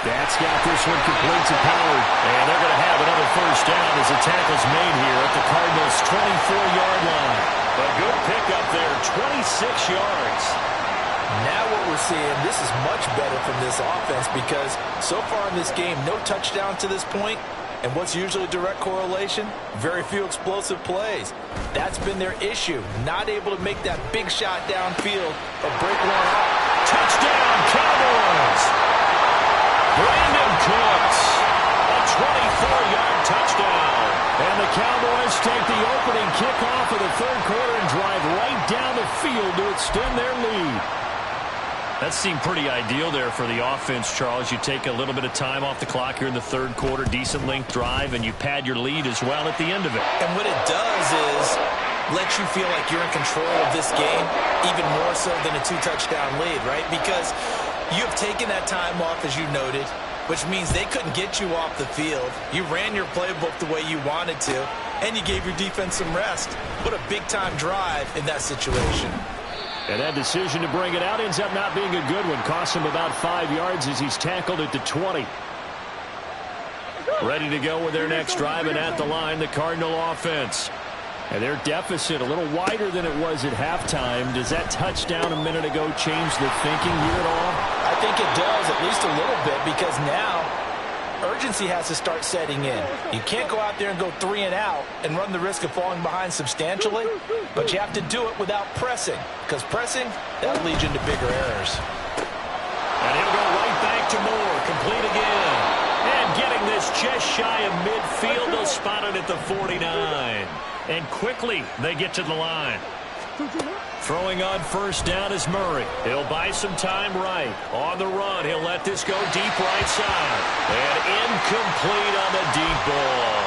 That's got this one complete to Pollard. And they're going to have another 1st down as the tackle's made here at the Cardinals' 24-yard line. A good pickup there, 26 yards. Now what we're seeing, this is much better from this offense because so far in this game, no touchdown to this point. And what's usually a direct correlation? Very few explosive plays. That's been their issue. Not able to make that big shot downfield or break one up. Touchdown, Cowboys! Brandon Cooks, a 24-yard touchdown. And the Cowboys take the opening kickoff of the 3rd quarter and drive right down the field to extend their lead. That seemed pretty ideal there for the offense, Charles. You take a little bit of time off the clock here in the 3rd quarter, decent length drive, and you pad your lead as well at the end of it. And what it does is let you feel like you're in control of this game, even more so than a 2-touchdown lead, right? Because you've taken that time off, as you noted, which means they couldn't get you off the field. You ran your playbook the way you wanted to, and you gave your defense some rest. What a big-time drive in that situation. And that decision to bring it out ends up not being a good one. Costs him about 5 yards as he's tackled at the 20. Ready to go with their next drive, and at the line, the Cardinal offense. And their deficit a little wider than it was at halftime. Does that touchdown a minute ago change the thinking here at all? I think it does, at least a little bit, because now urgency has to start setting in. You can't go out there and go 3 and out and run the risk of falling behind substantially, but you have to do it without pressing, because pressing, that leads you into bigger errors. And he'll go right back to Moore, complete again. And getting this just shy of midfield, they'll spot it at the 49. And quickly, they get to the line. Throwing on first down is Murray. He'll buy some time right. On the run, he'll let this go deep right side. And incomplete on the deep ball.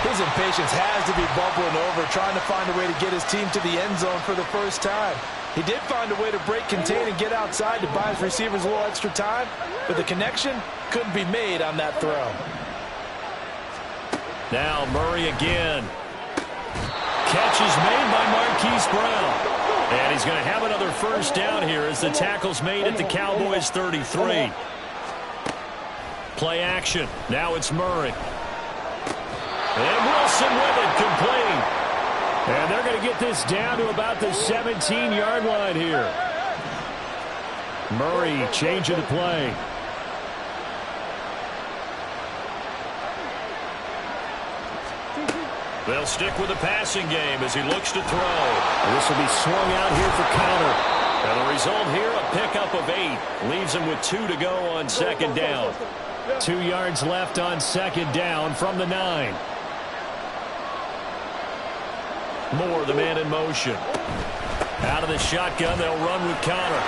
His impatience has to be bubbling over, trying to find a way to get his team to the end zone for the first time. He did find a way to break, contain, and get outside to buy his receivers a little extra time, but the connection couldn't be made on that throw. Now Murray again. Catch is made by Marquise Brown. And he's going to have another first down here as the tackle's made at the Cowboys' 33. Play action. Now it's Murray. And Wilson with it, complete. And they're going to get this down to about the 17-yard line here. Murray changing the play. They'll stick with the passing game as he looks to throw. And this will be swung out here for counter. And the result here, a pickup of 8. Leaves him with 2 to go on second down. 2 yards left on second down from the 9. Moore, the man in motion. Out of the shotgun, they'll run with Connor.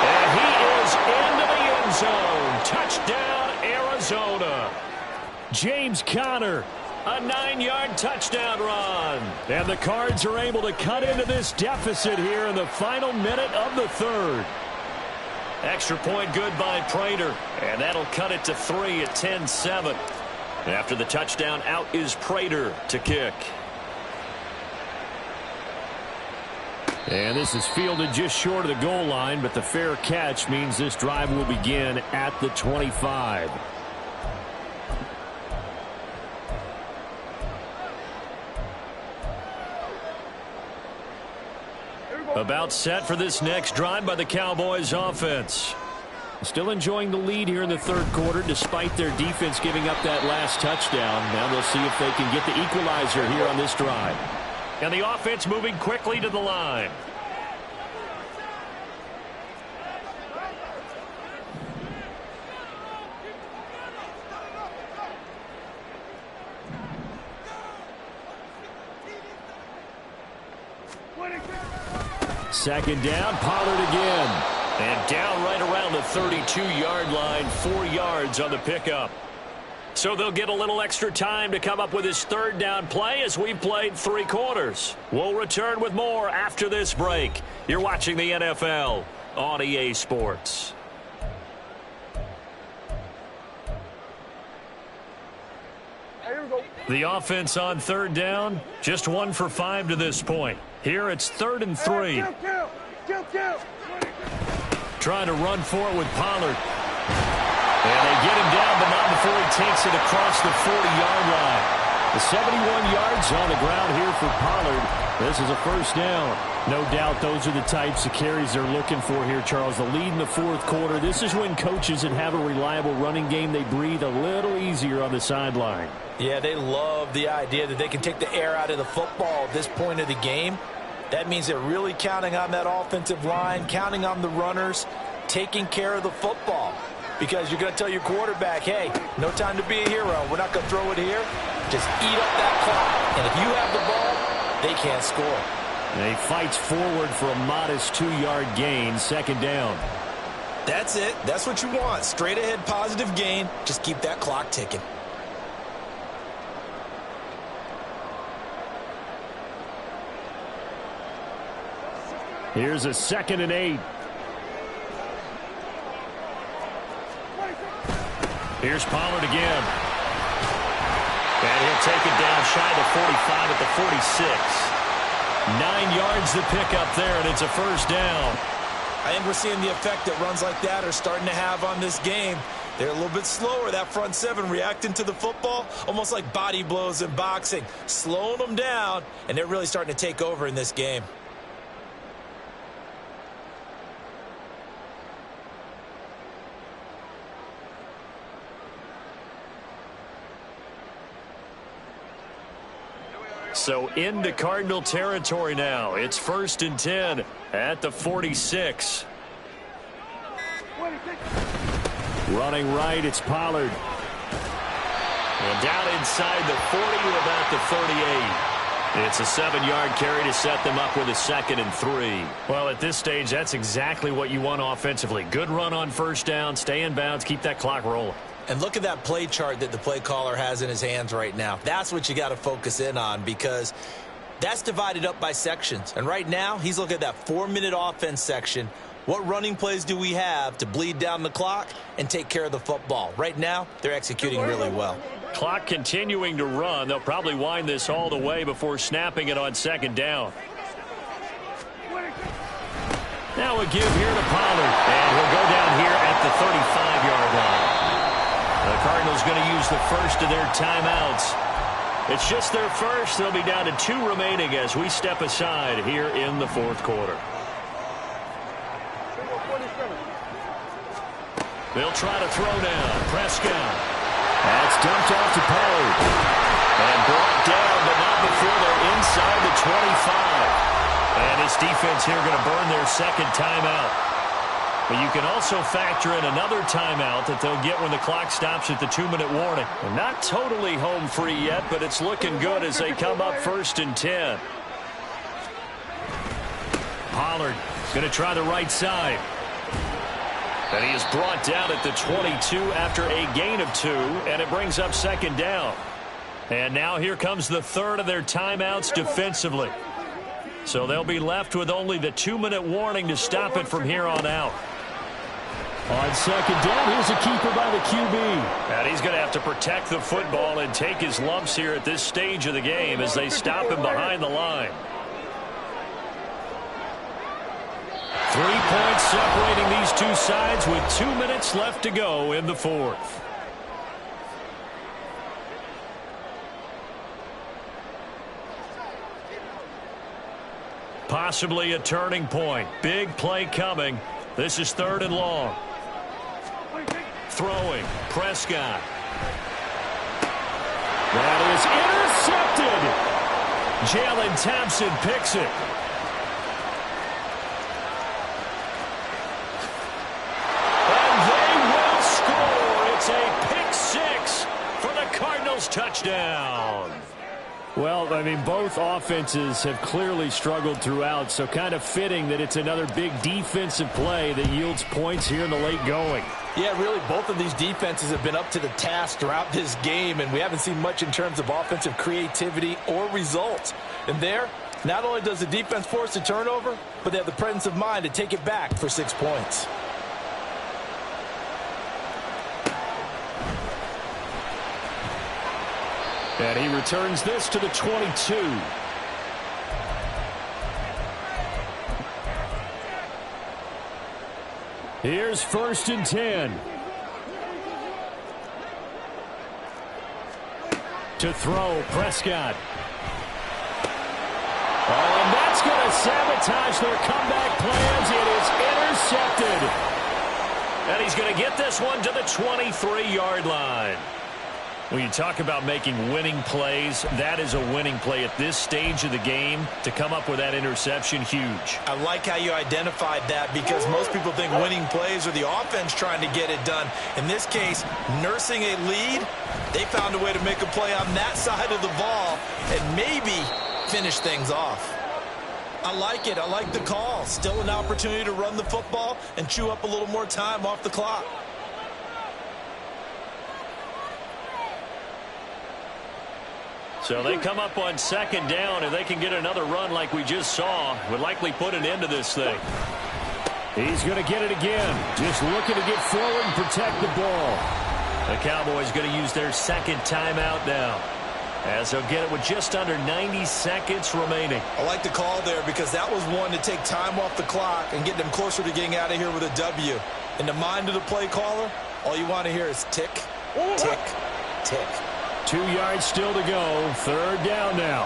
And he is into the end zone. Touchdown, Arizona. James Conner, a 9-yard touchdown run. And the Cards are able to cut into this deficit here in the final minute of the third. Extra point good by Prater. And that'll cut it to 3 at 10-7. After the touchdown, out is Prater to kick. And this is fielded just short of the goal line, but the fair catch means this drive will begin at the 25. About set for this next drive by the Cowboys offense. Still enjoying the lead here in the third quarter despite their defense giving up that last touchdown. Now they'll see if they can get the equalizer here on this drive. And the offense moving quickly to the line. Second down, Pollard again. And down right around the 32-yard line, 4 yards on the pickup. So they'll get a little extra time to come up with his third down play as we've played 3 quarters. We'll return with more after this break. You're watching the NFL on EA Sports. The offense on third down, just 1 for 5 to this point. Here it's 3rd and 3. Trying to run for it with Pollard. And they get him down, but not before he takes it across the 40-yard line. The 71 yards on the ground here for Pollard. This is a first down. No doubt those are the types of carries they're looking for here, Charles. The lead in the fourth quarter. This is when coaches that have a reliable running game, they breathe a little easier on the sideline. Yeah, they love the idea that they can take the air out of the football at this point of the game. That means they're really counting on that offensive line, counting on the runners, taking care of the football. Because you're going to tell your quarterback, hey, no time to be a hero. We're not going to throw it here. Just eat up that clock. And if you have the ball, they can't score. And he fights forward for a modest 2-yard gain, second down. That's it. That's what you want. Straight ahead positive gain. Just keep that clock ticking. Here's a 2nd and 8. Here's Pollard again. And he'll take it down shy of the 45 at the 46. 9 yards to pick up there, and it's a first down. I think we're seeing the effect that runs like that are starting to have on this game. They're a little bit slower, that front seven, reacting to the football, almost like body blows in boxing, slowing them down, and they're really starting to take over in this game. So into Cardinal territory now. It's 1st and 10 at the 46. Running right, it's Pollard. And down inside the 40 to about the 38. It's a 7-yard carry to set them up with a 2nd and 3. Well, at this stage, that's exactly what you want offensively. Good run on first down, stay in bounds, keep that clock rolling. And look at that play chart that the play caller has in his hands right now. That's what you got to focus in on, because that's divided up by sections. And right now, he's looking at that 4-minute offense section. What running plays do we have to bleed down the clock and take care of the football? Right now, they're executing really well. Clock continuing to run. They'll probably wind this all the way before snapping it on 2nd down. Now a give here to Pollard. And he'll go down here at the 35-yard line. The Cardinals going to use the first of their timeouts. It's just their first. They'll be down to 2 remaining as we step aside here in the 4th quarter. They'll try to throw down. Prescott. That's dumped off to Pollard. And brought down, but not before they're inside the 25. And this defense here going to burn their 2nd timeout. But you can also factor in another timeout that they'll get when the clock stops at the 2-minute warning. They're not totally home free yet, but it's looking good as they come up 1st and 10. Pollard going to try the right side. And he is brought down at the 22 after a gain of 2, and it brings up 2nd down. And now here comes the 3rd of their timeouts defensively. So they'll be left with only the 2-minute warning to stop it from here on out. On 2nd down, here's a keeper by the QB. And he's going to have to protect the football and take his lumps here at this stage of the game as they stop him behind the line. 3 points separating these two sides with 2 minutes left to go in the 4th. Possibly a turning point. Big play coming. This is 3rd and long. Throwing. Prescott. That is intercepted. Jalen Thompson picks it. Touchdown. Well, I mean, both offenses have clearly struggled throughout, so kind of fitting that it's another big defensive play that yields points here in the late going. Yeah, really, both of these defenses have been up to the task throughout this game, and we haven't seen much in terms of offensive creativity or results. And there, not only does the defense force a turnover, but they have the presence of mind to take it back for 6 points. And he returns this to the 22. Here's 1st and 10. To throw, Prescott. Oh, and that's going to sabotage their comeback plans. It is intercepted. And he's going to get this one to the 23-yard line. When you talk about making winning plays, that is a winning play at this stage of the game. To come up with that interception, huge. I like how you identified that, because most people think winning plays are the offense trying to get it done. In this case, nursing a lead, they found a way to make a play on that side of the ball and maybe finish things off. I like it. I like the call. Still an opportunity to run the football and chew up a little more time off the clock. So they come up on 2nd down, and they can get another run like we just saw. Would likely put an end to this thing. He's going to get it again. Just looking to get forward and protect the ball. The Cowboys going to use their 2nd timeout now, as they'll get it with just under 90 seconds remaining. I like the call there, because that was one to take time off the clock and get them closer to getting out of here with a W. In the mind of the play caller, all you want to hear is tick, tick, tick. 2 yards still to go. 3rd down now.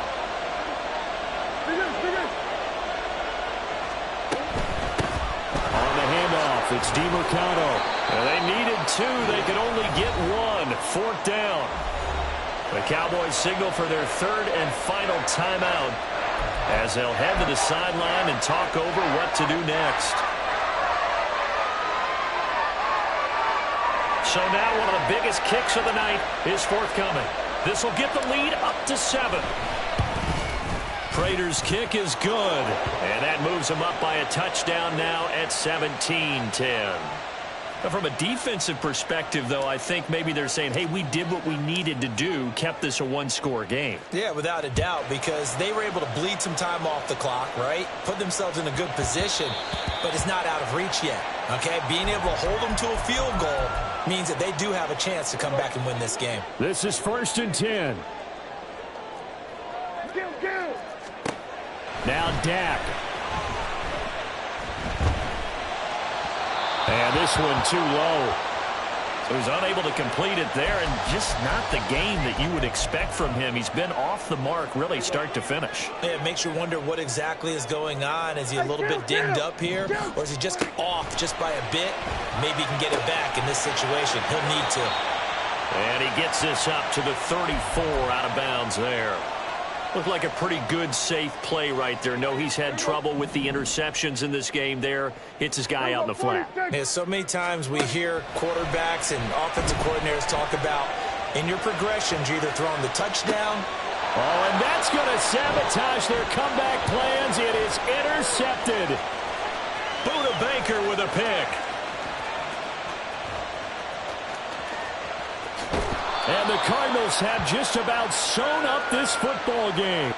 On the handoff, it's DeMercado. And they needed 2. They could only get 1. 4th down. The Cowboys signal for their 3rd and final timeout, as they'll head to the sideline and talk over what to do next. So now one of the biggest kicks of the night is forthcoming. This will get the lead up to 7. Prater's kick is good, and that moves him up by a touchdown now at 17-10. From a defensive perspective, though, I think maybe they're saying, hey, we did what we needed to do, kept this a one-score game. Yeah, without a doubt, because they were able to bleed some time off the clock, right? Put themselves in a good position, but it's not out of reach yet, okay? Being able to hold them to a field goal means that they do have a chance to come back and win this game. This is 1st and 10. Now Dak. And this one too low. So he's unable to complete it there, and just not the game that you would expect from him. He's been off the mark really start to finish. Yeah, it makes you wonder what exactly is going on. Is he a little bit dinged up here, or is he just off just by a bit? Maybe he can get it back in this situation. He'll need to. And he gets this up to the 34 out of bounds there. Looked like a pretty good, safe play right there. No, he's had trouble with the interceptions in this game there. Hits his guy out in the flat. Yeah, so many times we hear quarterbacks and offensive coordinators talk about, in your progressions, you're either throwing the touchdown. Oh, and that's going to sabotage their comeback plans. It is intercepted. Buda Baker with a pick. And the Cardinals have just about sewn up this football game.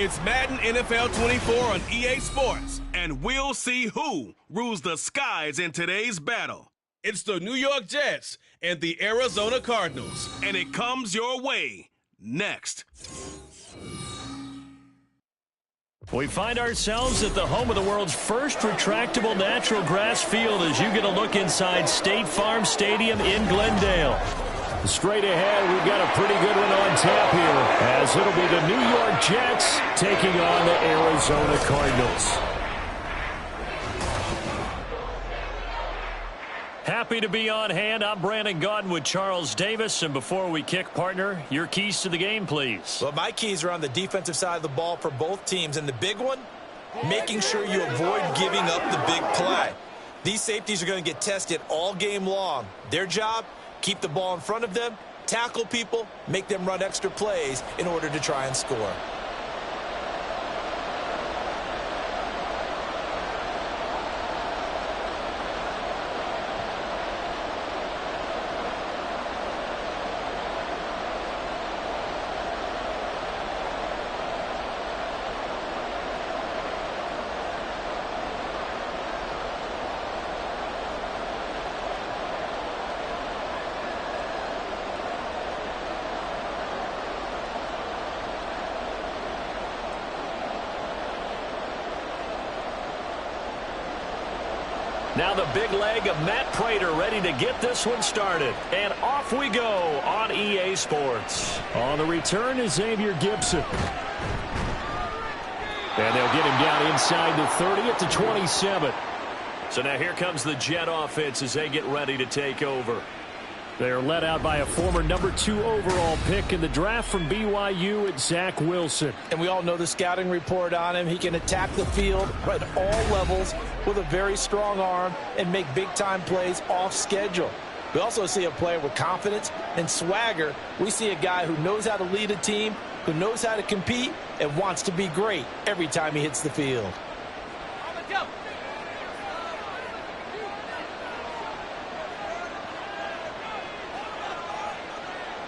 It's Madden NFL 24 on EA Sports, and we'll see who rules the skies in today's battle. It's the New York Jets and the Arizona Cardinals, and it comes your way next. We find ourselves at the home of the world's first retractable natural grass field as you get a look inside State Farm Stadium in Glendale. Straight ahead, we've got a pretty good one on tap here, as it'll be the New York Jets taking on the Arizona Cardinals. Happy to be on hand. I'm Brandon Gaudin with Charles Davis. And before we kick, partner, your keys to the game, please. Well, my keys are on the defensive side of the ball for both teams. And the big one, making sure you avoid giving up the big play. These safeties are going to get tested all game long. Their job, keep the ball in front of them, tackle people, make them run extra plays in order to try and score. Now the big leg of Matt Prater ready to get this one started. And off we go on EA Sports. On the return is Xavier Gibson. And they'll get him down inside the 30 at the 27. So now here comes the Jet offense as they get ready to take over. They're led out by a former number 2 overall pick in the draft from BYU at Zach Wilson. And we all know the scouting report on him. He can attack the field at all levels with a very strong arm and make big-time plays off schedule. We also see a player with confidence and swagger. We see a guy who knows how to lead a team, who knows how to compete, and wants to be great every time he hits the field.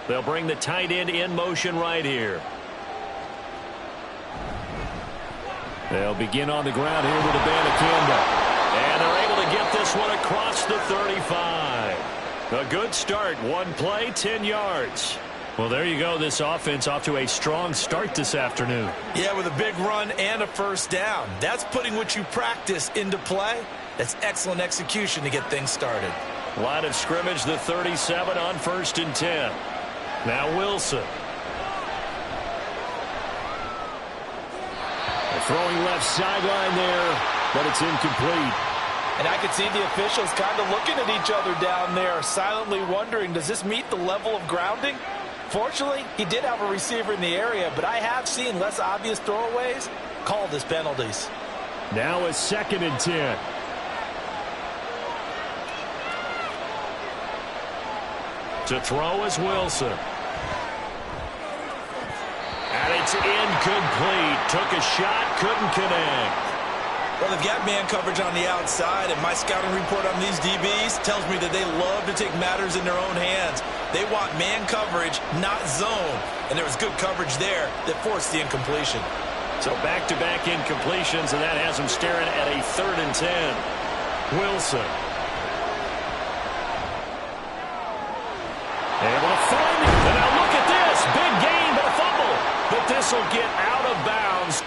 They'll bring the tight end in motion right here. They'll begin on the ground here with a Banakanda. And they're able to get this one across the 35. A good start. One play, 10 yards. Well, there you go. This offense off to a strong start this afternoon. Yeah, with a big run and a first down. That's putting what you practice into play. That's excellent execution to get things started. Line of scrimmage, the 37 on 1st and 10. Now Wilson. They're throwing left sideline there, but it's incomplete. And I could see the officials kind of looking at each other down there, silently wondering, does this meet the level of grounding? Fortunately, he did have a receiver in the area, but I have seen less obvious throwaways called as penalties. Now a 2nd and 10. To throw is Wilson. And it's incomplete. Took a shot, couldn't connect. Well, they've got man coverage on the outside, and my scouting report on these DBs tells me that they love to take matters in their own hands. They want man coverage, not zone. And there was good coverage there that forced the incompletion. So back-to-back incompletions, and that has them staring at a 3rd and 10. Wilson. Able to find it. And now look at this. Big gain, but a fumble. But this will get out of bounds.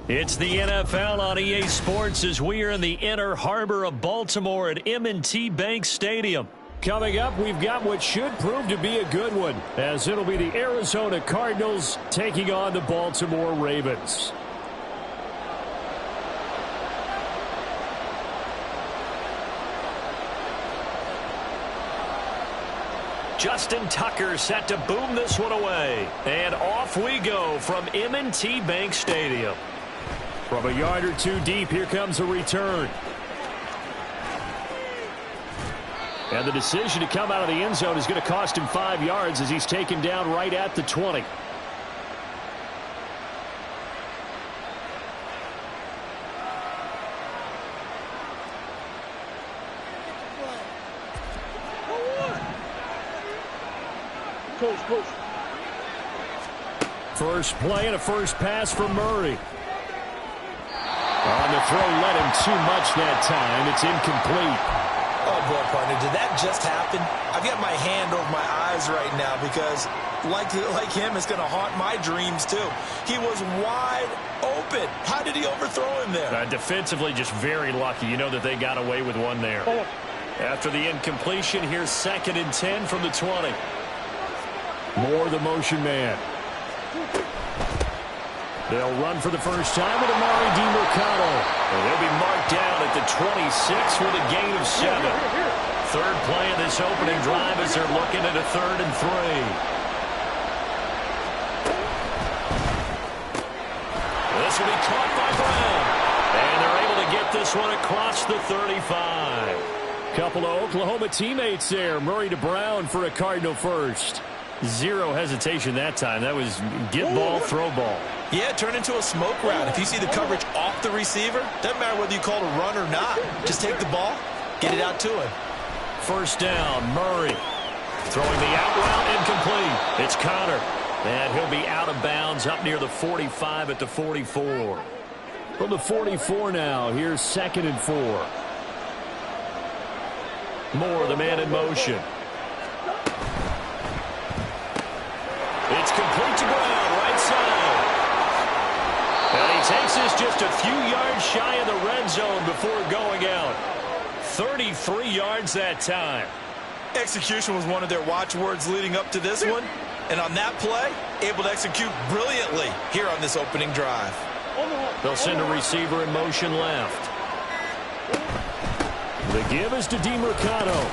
It's the NFL on EA Sports as we are in the inner harbor of Baltimore at M&T Bank Stadium. Coming up, we've got what should prove to be a good one, as it'll be the Arizona Cardinals taking on the Baltimore Ravens. Justin Tucker set to boom this one away. And off we go from M&T Bank Stadium. From a yard or two deep, here comes a return. And the decision to come out of the end zone is going to cost him 5 yards as he's taken down right at the 20. First play and a first pass for Murray. On the throw, led him too much that time. It's incomplete. Oh, boy, partner, did that just happen? I've got my hand over my eyes right now because, like him, it's going to haunt my dreams, too. He was wide open. How did he overthrow him there? Defensively, just very lucky. You know that they got away with one there. After the incompletion, here's 2nd and 10 from the 20. Moore, the motion man. They'll run for the first time with Amari DiMercato. And they'll be marked down at the 26 with a gain of 7. Third play of this opening drive as they're looking at a 3rd and 3. This will be caught by Brown. And they're able to get this one across the 35. Couple of Oklahoma teammates there. Murray to Brown for a Cardinal first. Zero hesitation that time. That was get ball, throw ball. Yeah, turn into a smoke route. If you see the coverage off the receiver, doesn't matter whether you call it a run or not. Just take the ball, get it out to him. First down, Murray. Throwing the out route, incomplete. It's Connor. And he'll be out of bounds up near the 45 at the 44. From the 44 now, here's 2nd and 4. Moore, the man in motion. It's complete to Brown, right side. And he takes this just a few yards shy of the red zone before going out. 33 yards that time. Execution was one of their watchwords leading up to this one. And on that play, able to execute brilliantly here on this opening drive. They'll send a receiver in motion left. The give is to DiMercato.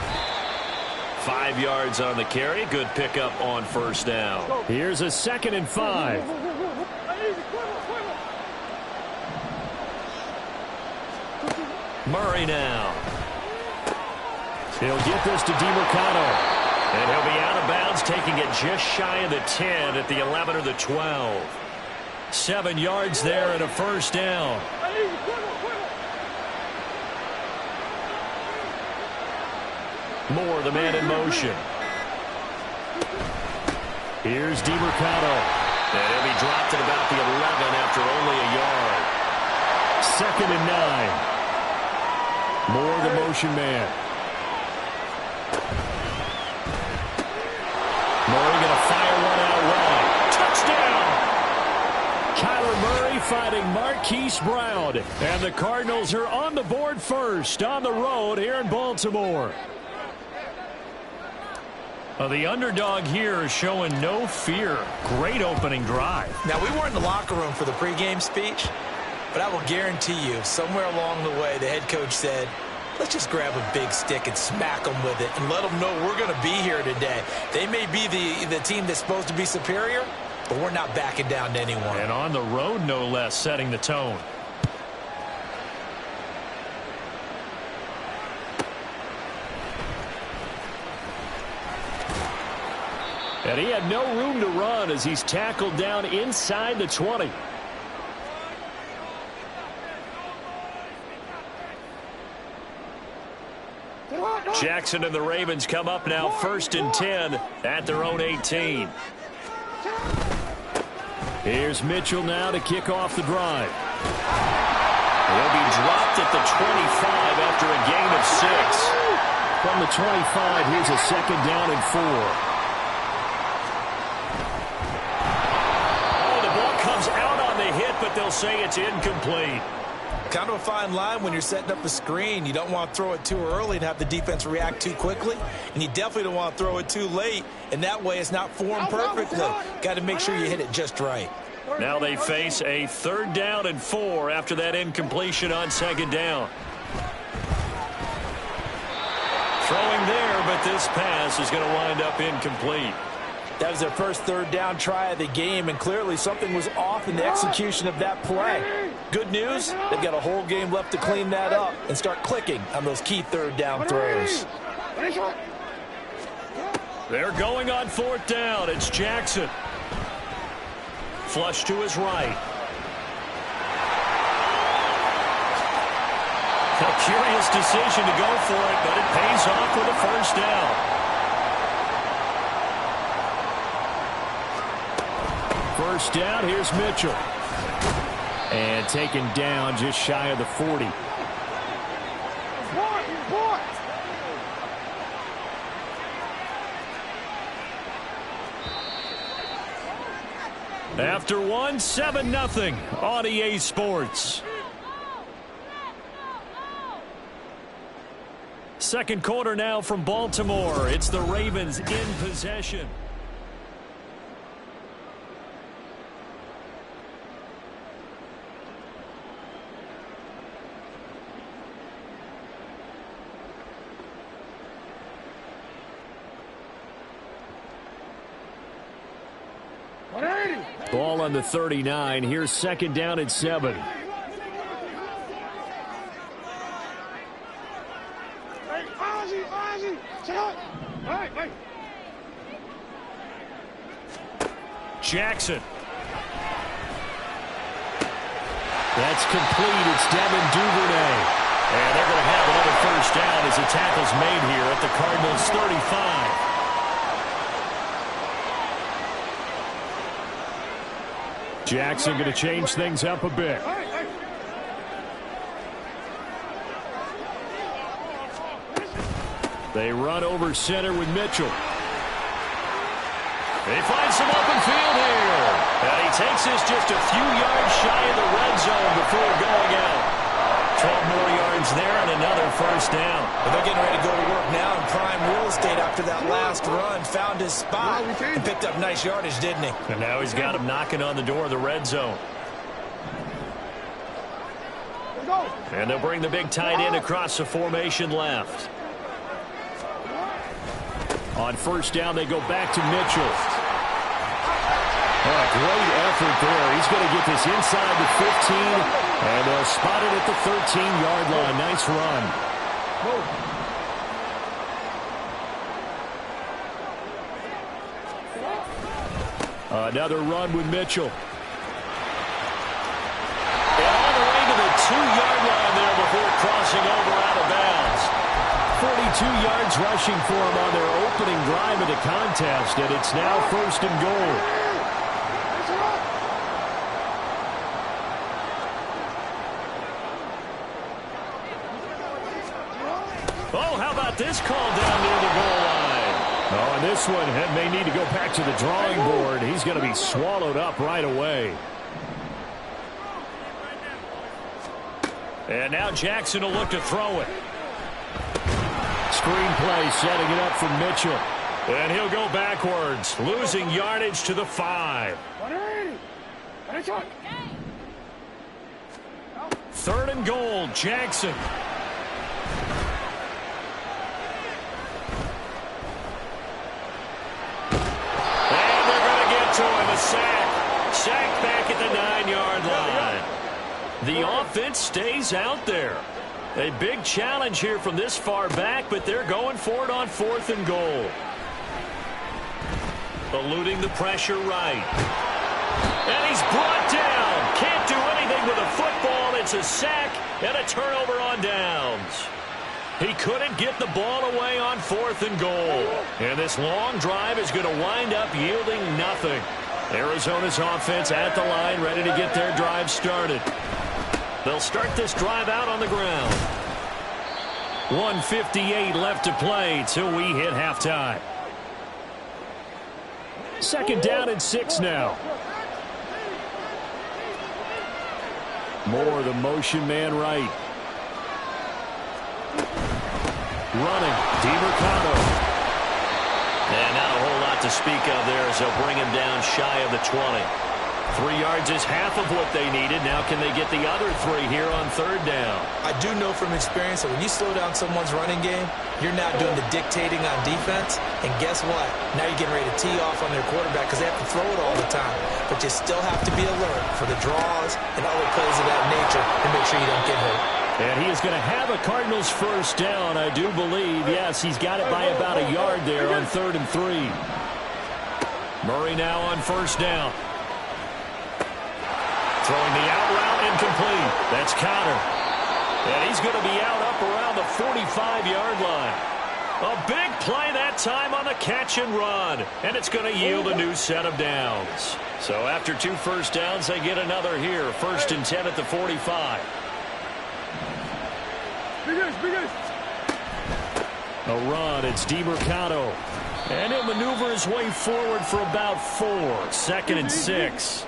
5 yards on the carry. Good pickup on first down. Here's a 2nd and 5. Murray now. He'll get this to DiMercato. And he'll be out of bounds, taking it just shy of the 10 at the 11 or the 12. 7 yards there and a first down. Moore, the man in motion. Here's DiMercato. And he'll be dropped at about the 11 after only a yard. 2nd and 9. Moore, the motion man. Murray going to fire one out wide. Touchdown! Kyler Murray fighting Marquise Brown. And the Cardinals are on the board first on the road here in Baltimore. The underdog here is showing no fear. Great opening drive. Now, we weren't in the locker room for the pregame speech, but I will guarantee you, somewhere along the way, the head coach said, let's just grab a big stick and smack them with it and let them know we're going to be here today. They may be the team that's supposed to be superior, but we're not backing down to anyone. And on the road, no less, setting the tone. And he had no room to run as he's tackled down inside the 20. Jackson and the Ravens come up now 1st and 10 at their own 18. Here's Mitchell now to kick off the drive. He'll be dropped at the 25 after a gain of 6. From the 25, here's a 2nd down and 4. But they'll say it's incomplete. Kind of a fine line when you're setting up a screen. You don't want to throw it too early and have the defense react too quickly. And you definitely don't want to throw it too late. And that way it's not formed perfectly. Got to make sure you hit it just right. Now they face a 3rd down and 4 after that incompletion on 2nd down. Throwing there, but this pass is going to wind up incomplete. That was their first 3rd down try of the game, and clearly something was off in the execution of that play. Good news, they've got a whole game left to clean that up and start clicking on those key 3rd down throws. They're going on 4th down. It's Jackson. Flush to his right. A curious decision to go for it, but it pays off with a first down. First down, here's Mitchell. And taken down just shy of the 40. After one, 7-0 on EA Sports. Second quarter now from Baltimore. It's the Ravens in possession. Ball on the 39. Here's second down and 7. Jackson. That's complete. It's Devin Duvernay. And they're going to have another first down as the tackle's made here at the Cardinals' 35. Jackson going to change things up a bit. They run over center with Mitchell. They find some open field here. And he takes this just a few yards shy of the red zone before going out. 12 more yards there and another first down. Well, they're getting ready to go to work now in prime real estate after that last run. Found his spot and picked up nice yardage, didn't he? And now he's got him knocking on the door of the red zone. And they'll bring the big tight end across the formation left. On first down, they go back to Mitchell. Oh, great effort there. He's going to get this inside the 15, and they'll spot it at the 13-yard line. Nice run. Another run with Mitchell. And all the way to the 2-yard line there before crossing over out of bounds. 42 yards rushing for him on their opening drive of the contest, and it's now first and goal. Oh, how about this call down near the goal line? Oh, and this one may need to go back to the drawing board. He's going to be swallowed up right away. And now Jackson will look to throw it. Screenplay setting it up for Mitchell. And he'll go backwards, losing yardage to the 5. Third and goal, Jackson. And they're going to get to him, a sack. Sack back at the 9-yard line. The offense stays out there. A big challenge here from this far back, but they're going for it on 4th and goal. Eluding the pressure right. And he's brought down. Can't do anything with a football. It's a sack and a turnover on downs. He couldn't get the ball away on 4th and goal. And this long drive is going to wind up yielding nothing. Arizona's offense at the line, ready to get their drive started. They'll start this drive out on the ground. 1:58 left to play till we hit halftime. Second down and 6 now. Moore, the motion man right. Running, DiMercado. And not a whole lot to speak of there as they'll bring him down shy of the 20. 3 yards is half of what they needed. Now can they get the other 3 here on 3rd down? I do know from experience that when you slow down someone's running game, you're not doing the dictating on defense. And guess what? Now you're getting ready to tee off on their quarterback because they have to throw it all the time. But you still have to be alert for the draws and other plays of that nature and make sure you don't get hurt. And he is going to have a Cardinals first down, I do believe. Yes, he's got it by about a yard there on 3rd and 3. Murray now on first down. Throwing the out route incomplete. That's Connor. And he's going to be out up around the 45-yard line. A big play that time on the catch and run. And it's going to yield a new set of downs. So after 2 first downs, they get another here. 1st and 10 at the 45. A run. It's DiMercado. And he'll maneuver his way forward for about 4. 2nd and 6.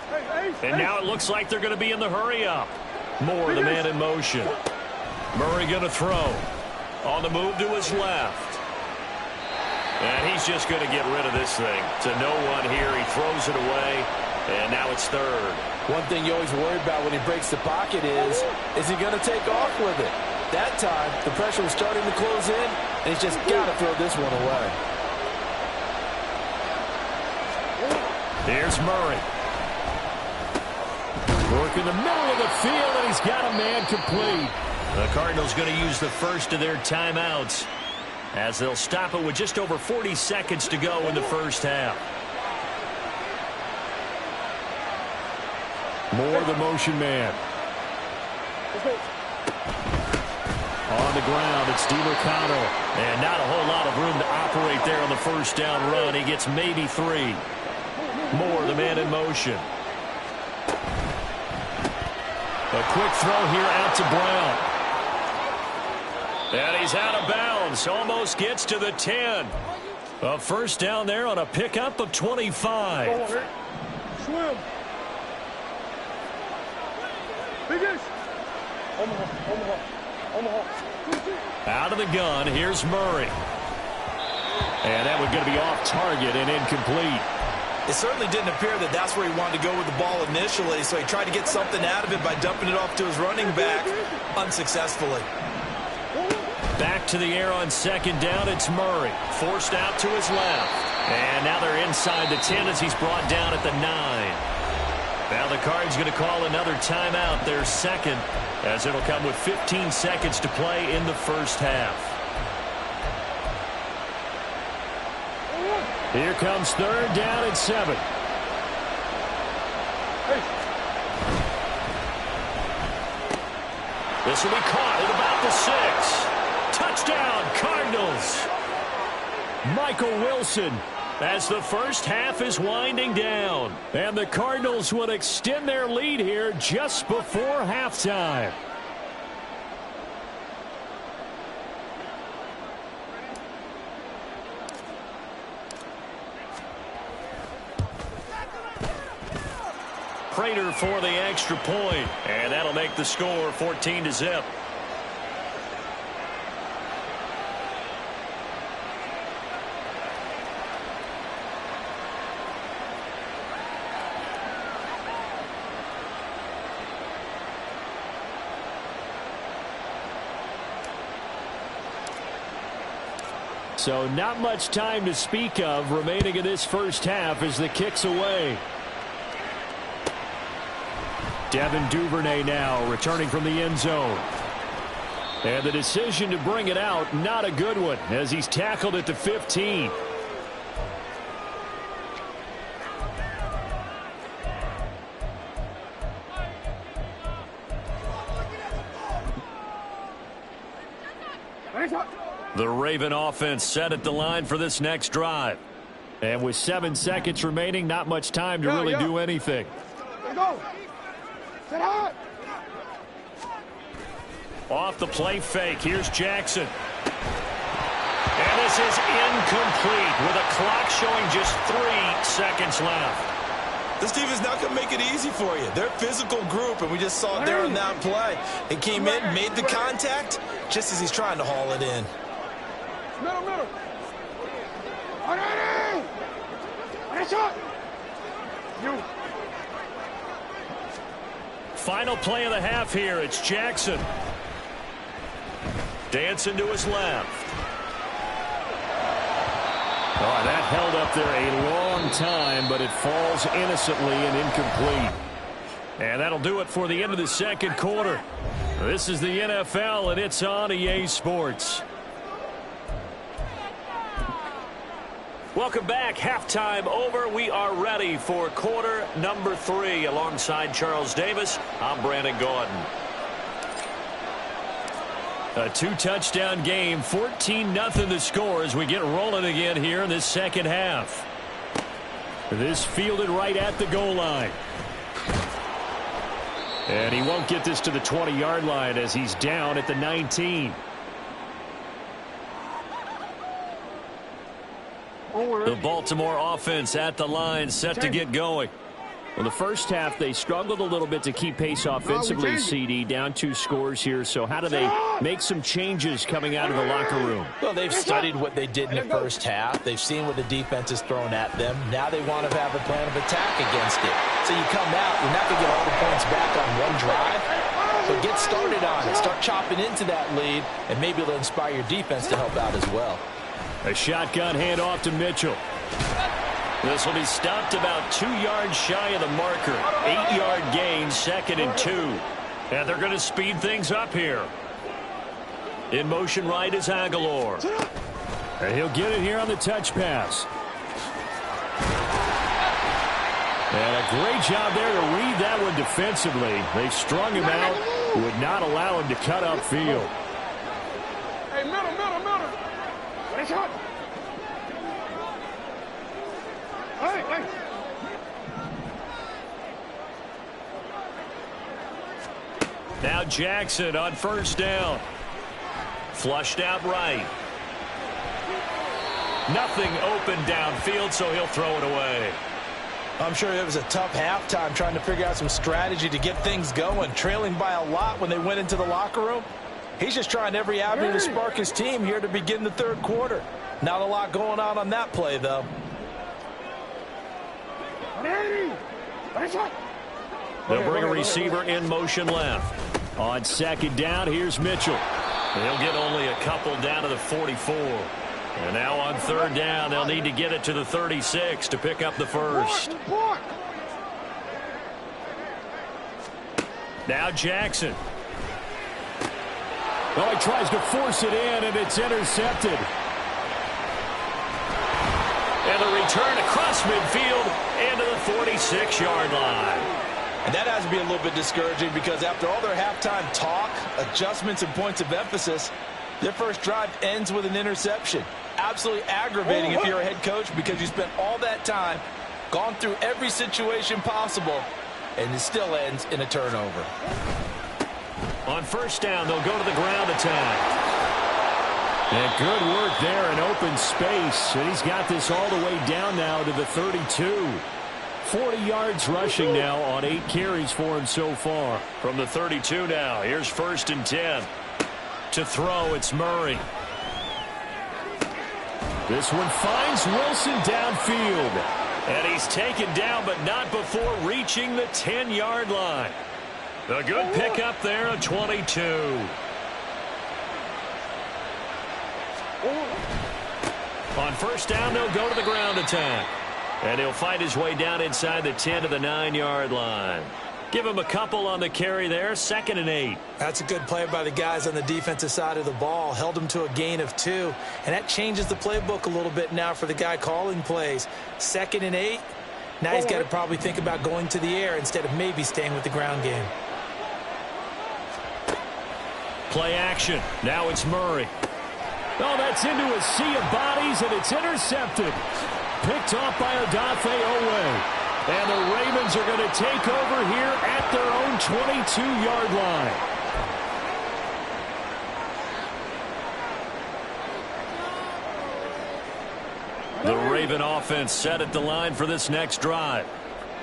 And now it looks like they're going to be in the hurry-up. Moore, the man in motion. Murray going to throw. On the move to his left. And he's just going to get rid of this thing. To no one here. He throws it away. And now it's 3rd. One thing you always worry about when he breaks the pocket is he going to take off with it? That time, the pressure was starting to close in, and he's just got to throw this one away. Here's Murray. Work in the middle of the field, and he's got a man complete. The Cardinals going to use the first of their timeouts as they'll stop it with just over 40 seconds to go in the first half. Moore, the motion man. On the ground, it's DiMercado. And not a whole lot of room to operate there on the first down run. He gets maybe 3. Moore, the man in motion. A quick throw here out to Brown. And he's out of bounds. Almost gets to the 10. A first down there on a pickup of 25. Swim. Biggest. Out of the gun, here's Murray. And that was going to be off target and incomplete. It certainly didn't appear that that's where he wanted to go with the ball initially, so he tried to get something out of it by dumping it off to his running back unsuccessful. Back to the air on 2nd down, it's Murray. Forced out to his left. And now they're inside the 10 as he's brought down at the 9. Now the Cards going to call another timeout, their 2nd, as it'll come with 15 seconds to play in the first half. Here comes 3rd down and 7. This will be caught at about the 6. Touchdown, Cardinals. Michael Wilson, as the first half is winding down. And the Cardinals will extend their lead here just before halftime. Prater for the extra point, and that'll make the score 14-0. So not much time to speak of remaining in this first half as the kick's away. Devin Duvernay now returning from the end zone. And the decision to bring it out, not a good one, as he's tackled at the 15. The Raven offense set at the line for this next drive. And with 7 seconds remaining, not much time to really do anything. Go. Sit high. Off the play fake, here's Jackson. And this is incomplete with a clock showing just 3 seconds left. This team is not going to make it easy for you. They're a physical group, and we just saw it there on that play. It came in, made the contact, just as he's trying to haul it in. Middle. Shot. You. Final play of the half here. It's Jackson. Dancing to his left. Oh, that held up there a long time, but it falls innocently and incomplete. And that'll do it for the end of the second quarter. This is the NFL, and it's on EA Sports. Welcome back. Halftime over. We are ready for quarter number 3. Alongside Charles Davis, I'm Brandon Gordon. A 2-touchdown game, 14-0 the score as we get rolling again here in this second half. This fielded right at the goal line. And he won't get this to the 20-yard line as he's down at the 19. Forward. The Baltimore offense at the line, set to get going. Well, the first half, they struggled a little bit to keep pace offensively, CD, down 2 scores here. So how do they make some changes coming out of the locker room? Well, they've studied what they did in the first half. They've seen what the defense has thrown at them. Now they want to have a plan of attack against it. So you come out, you're not going to get all the points back on one drive. But get started on it. Start chopping into that lead, and maybe it'll inspire your defense to help out as well. A shotgun handoff to Mitchell. This will be stopped about 2 yards shy of the marker. 8-yard gain, 2nd and 2. And they're going to speed things up here. In motion right is Aguilar. And he'll get it here on the touch pass. And a great job there to read that one defensively. They strung him out, would not allow him to cut upfield. Hey, middle. Nice shot. Hey. Now Jackson on first down. Flushed out right. Nothing open downfield, so he'll throw it away. I'm sure it was a tough halftime trying to figure out some strategy to get things going. Trailing by a lot when they went into the locker room. He's just trying every avenue to spark his team here to begin the third quarter. Not a lot going on that play, though. They'll bring a receiver in motion left. On second down, here's Mitchell. They'll get only a couple down to the 44. And now on third down, they'll need to get it to the 36 to pick up the first. Now Jackson. Well, he tries to force it in, and it's intercepted. And the return across midfield and to the 46-yard line. And that has to be a little bit discouraging because after all their halftime talk, adjustments, and points of emphasis, their first drive ends with an interception. Absolutely aggravating if you're a head coach because you spent all that time, gone through every situation possible, and it still ends in a turnover. On first down, they'll go to the ground attack. And good work there in open space. And he's got this all the way down now to the 32. 40 yards rushing now on 8 carries for him so far. From the 32 now, here's 1st and 10. To throw, it's Murray. This one finds Wilson downfield. And he's taken down, but not before reaching the 10-yard line. A good pickup there, a 22. On first down, they'll go to the ground attack. And he'll find his way down inside the 10 to the 9-yard line. Give him a couple on the carry there, 2nd and 8. That's a good play by the guys on the defensive side of the ball. Held him to a gain of 2. And that changes the playbook a little bit now for the guy calling plays. 2nd and 8. Now he's got to probably think about going to the air instead of maybe staying with the ground game. Play action. Now it's Murray. Oh, that's into a sea of bodies, and it's intercepted. Picked off by Odafe Owe. And the Ravens are going to take over here at their own 22-yard line. The Raven offense set at the line for this next drive.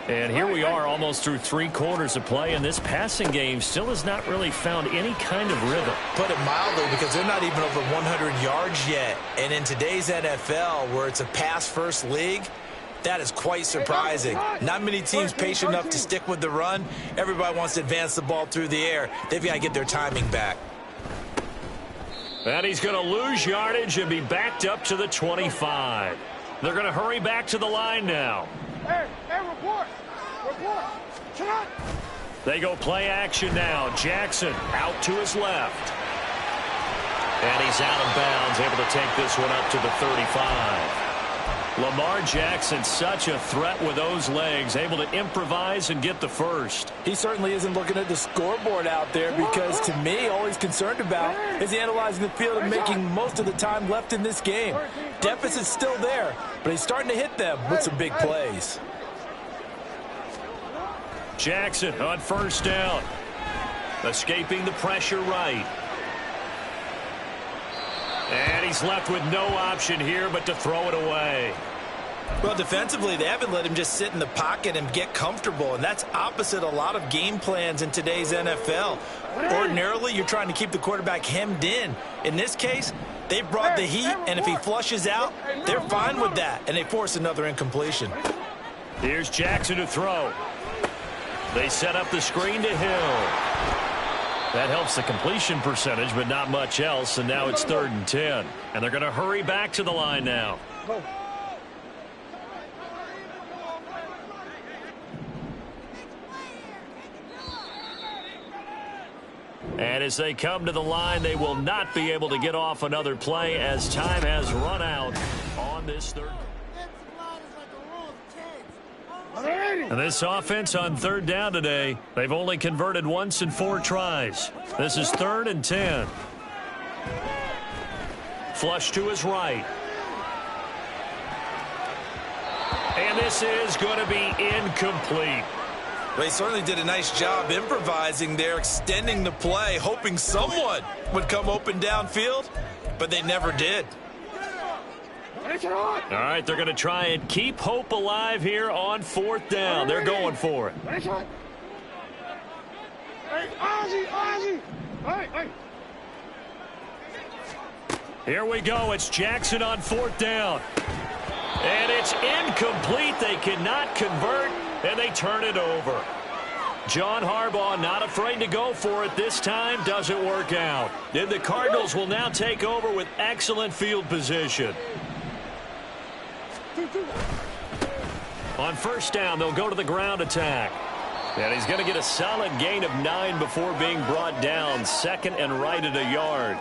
And here we are almost through 3 quarters of play, and this passing game still has not really found any kind of rhythm. Put it mildly, because they're not even over 100 yards yet. And in today's NFL, where it's a pass-first league, that is quite surprising. Not many teams patient enough to stick with the run. Everybody wants to advance the ball through the air. They've got to get their timing back. And he's going to lose yardage and be backed up to the 25. They're going to hurry back to the line now. Hey, report. Shot. They go play action now. Jackson out to his left. And he's out of bounds, able to take this one up to the 35. Lamar Jackson, such a threat with those legs, able to improvise and get the first. He certainly isn't looking at the scoreboard out there because, to me, all he's concerned about is analyzing the field and making most of the time left in this game. Deficit's still there, but he's starting to hit them with some big plays. Jackson on first down. Escaping the pressure right. And he's left with no option here but to throw it away. Well, defensively, they haven't let him just sit in the pocket and get comfortable, and that's opposite a lot of game plans in today's NFL. Ordinarily, you're trying to keep the quarterback hemmed in. In this case, they brought the heat, and if he flushes out, they're fine with that, and they force another incompletion. Here's Jackson to throw. They set up the screen to Hill. That helps the completion percentage, but not much else, and now it's 3rd and 10. And they're going to hurry back to the line now. And as they come to the line, they will not be able to get off another play as time has run out on this 3rd. And this offense on 3rd down today, they've only converted once in 4 tries. This is 3rd and 10. Flush to his right. And this is going to be incomplete. They certainly did a nice job improvising there, extending the play, hoping someone would come open downfield, but they never did. All right, they're going to try and keep hope alive here on 4th down. They're going for it. Here we go. It's Jackson on 4th down. And it's incomplete. They cannot convert, and they turn it over. John Harbaugh not afraid to go for it this time. Doesn't work out. Then the Cardinals will now take over with excellent field position. On 1st down, they'll go to the ground attack. And he's going to get a solid gain of 9 before being brought down. 2nd and right at a yard.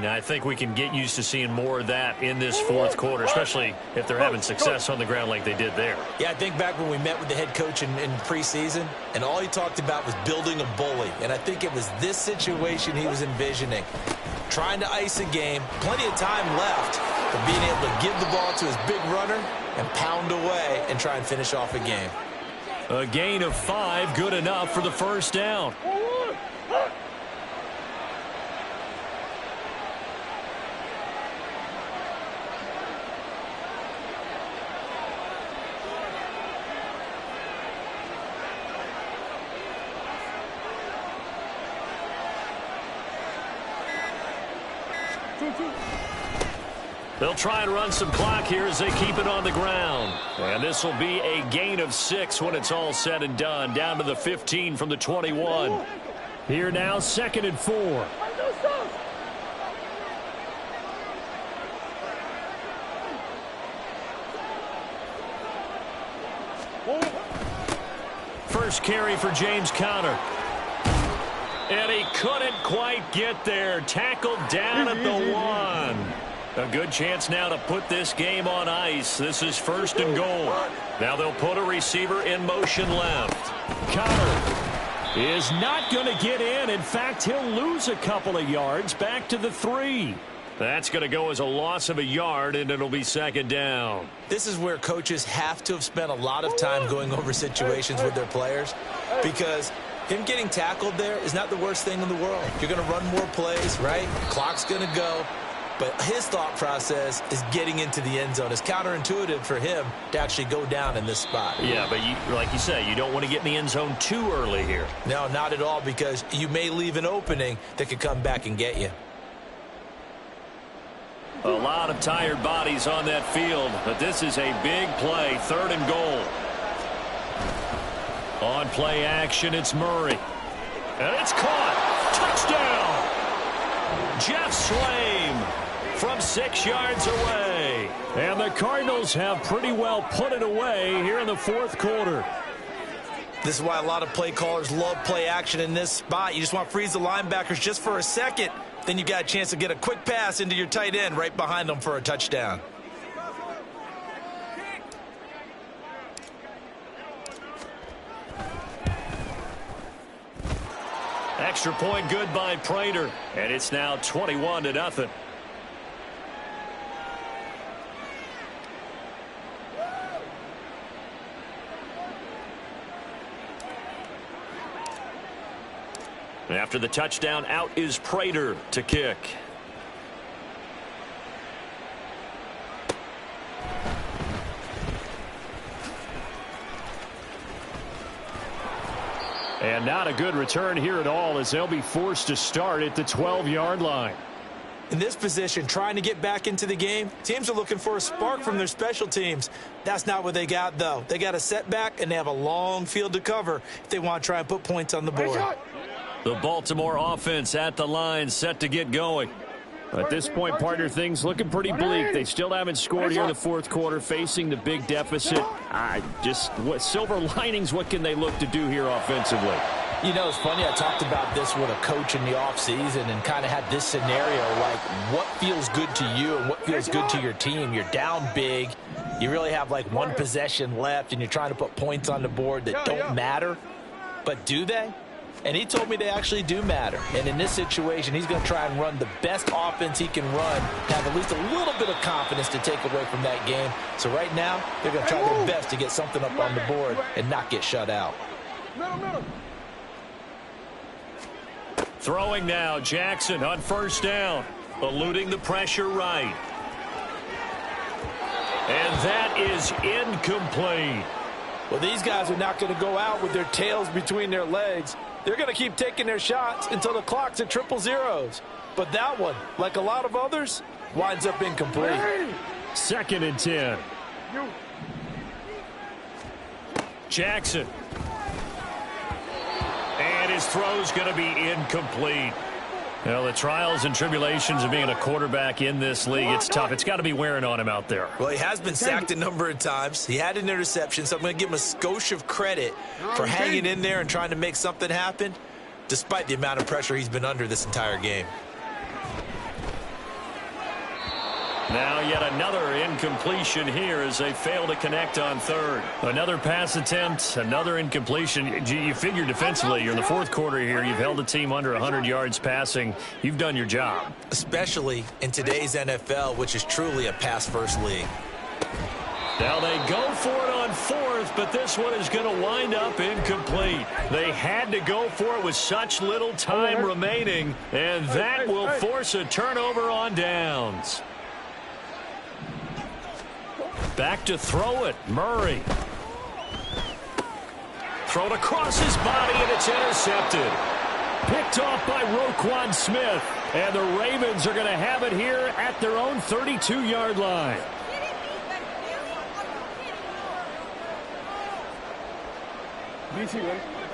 Now, I think we can get used to seeing more of that in this 4th quarter, especially if they're having success on the ground like they did there. Yeah, I think back when we met with the head coach in preseason, and all he talked about was building a bully. And I think it was this situation he was envisioning. Trying to ice a game, plenty of time left, but being able to give the ball to his big runner and pound away and try and finish off a game. A gain of 5, good enough for the 1st down. They'll try and run some clock here as they keep it on the ground. And this will be a gain of 6 when it's all said and done. Down to the 15 from the 21. Here now, 2nd and 4. First carry for James Conner. And he couldn't quite get there. Tackled down at the 1. A good chance now to put this game on ice. This is 1st and goal. Now they'll put a receiver in motion left. Conner is not going to get in. In fact, he'll lose a couple of yards back to the 3. That's going to go as a loss of a yard, and it'll be 2nd down. This is where coaches have to have spent a lot of time going over situations with their players, because him getting tackled there is not the worst thing in the world. You're going to run more plays, right? Clock's going to go. But his thought process is getting into the end zone. It's counterintuitive for him to actually go down in this spot. Yeah, but like you say, you don't want to get in the end zone too early here. No, not at all, because you may leave an opening that could come back and get you. A lot of tired bodies on that field, but this is a big play, 3rd and goal. On play action, it's Murray. And it's caught. Touchdown! Jeff Swaim from 6 yards away. And the Cardinals have pretty well put it away here in the 4th quarter. This is why a lot of play callers love play action in this spot. You just want to freeze the linebackers just for a second. Then you got a chance to get a quick pass into your tight end right behind them for a touchdown. Extra point good by Prater. And it's now 21-0. After the touchdown, out is Prater to kick. And not a good return here at all, as they'll be forced to start at the 12-yard line. In this position, trying to get back into the game, teams are looking for a spark from their special teams. That's not what they got, though. They got a setback, and they have a long field to cover if they want to try and put points on the board. The Baltimore offense at the line, set to get going. At this point, partner, things looking pretty bleak. They still haven't scored here in the fourth quarter, facing the big deficit. What silver linings, what can they look to do here offensively? You know, it's funny, I talked about this with a coach in the offseason and kind of had this scenario, like what feels good to you and what feels good to your team. You're down big. You really have like one possession left, and you're trying to put points on the board that don't matter. But do they? And he told me they actually do matter. And in this situation, he's going to try and run the best offense he can run to have at least a little bit of confidence to take away from that game. So right now, they're going to try their best to get something up on the board and not get shut out. Throwing now, Jackson on first down, eluding the pressure right. And that is incomplete. Well, these guys are not going to go out with their tails between their legs. They're going to keep taking their shots until the clock's at 000. But that one, like a lot of others, winds up incomplete. 2nd and 10. Jackson. And his throw's going to be incomplete. Well, the trials and tribulations of being a quarterback in this league, it's tough. It's got to be wearing on him out there. Well, he has been sacked a number of times. He had an interception, so I'm going to give him a skosh of credit for hanging in there and trying to make something happen, despite the amount of pressure he's been under this entire game. Now yet another incompletion here as they fail to connect on third. Another pass attempt, another incompletion. You figure defensively, you're in the fourth quarter here. You've held a team under 100 yards passing. You've done your job. Especially in today's NFL, which is truly a pass-first league. Now they go for it on fourth, but this one is going to wind up incomplete. They had to go for it with such little time remaining, and that will force a turnover on downs. Back to throw it, Murray. Thrown across his body, and it's intercepted. Picked off by Roquan Smith. And the Ravens are going to have it here at their own 32-yard line.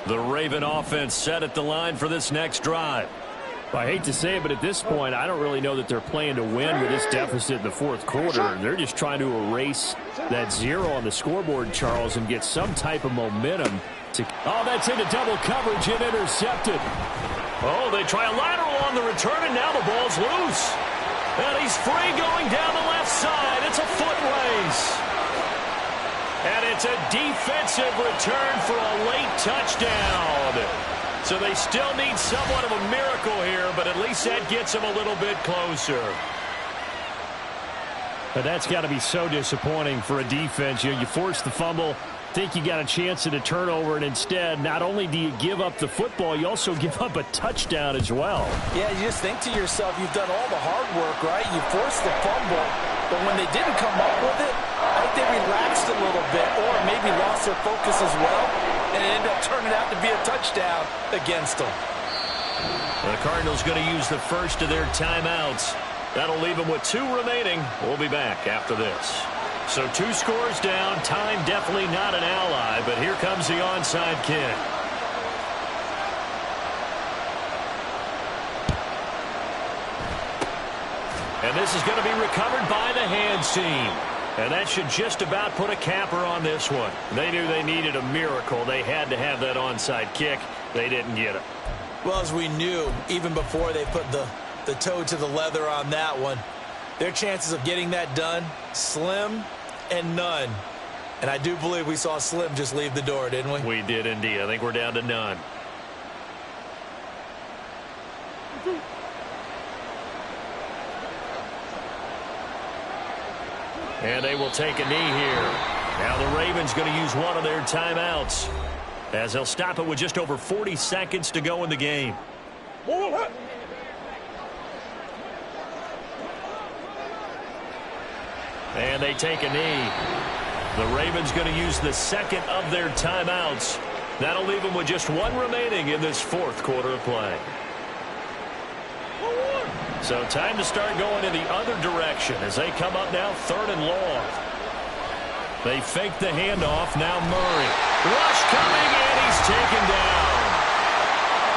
The Raven offense set at the line for this next drive. I hate to say it, but at this point, I don't really know that they're playing to win with this deficit in the fourth quarter. They're just trying to erase that 0 on the scoreboard, Charles, and get some type of momentum. Oh, that's into double coverage and intercepted. Oh, they try a lateral on the return, and now the ball's loose. And he's free going down the left side. It's a foot race. And it's a defensive return for a late touchdown. So they still need somewhat of a miracle here, but at least that gets them a little bit closer. But that's got to be so disappointing for a defense. You force the fumble, think you got a chance at a turnover, and instead, not only do you give up the football, you also give up a touchdown as well. Yeah, you just think to yourself, you've done all the hard work, right? You forced the fumble, but when they didn't come up with it, I think they relaxed a little bit or maybe lost their focus as well, and it ended up turning out to be a touchdown against them. The Cardinals going to use the first of their timeouts. That'll leave them with 2 remaining. We'll be back after this. So 2 scores down. Time definitely not an ally, but here comes the onside kick. And this is going to be recovered by the hands team. And that should just about put a capper on this one. They knew they needed a miracle. They had to have that onside kick. They didn't get it. Well, as we knew, even before they put the toe to the leather on that one, their chances of getting that done, slim and none. And I do believe we saw Slim just leave the door, didn't we? We did indeed. I think we're down to none. And they will take a knee here. Now the Ravens going to use one of their timeouts, as they'll stop it with just over 40 seconds to go in the game. And they take a knee. The Ravens going to use the second of their timeouts That'll leave them with just one remaining in this fourth quarter of play. So time to start going in the other direction as they come up now 3rd and long. They fake the handoff. Now Murray. Rush coming, and he's taken down.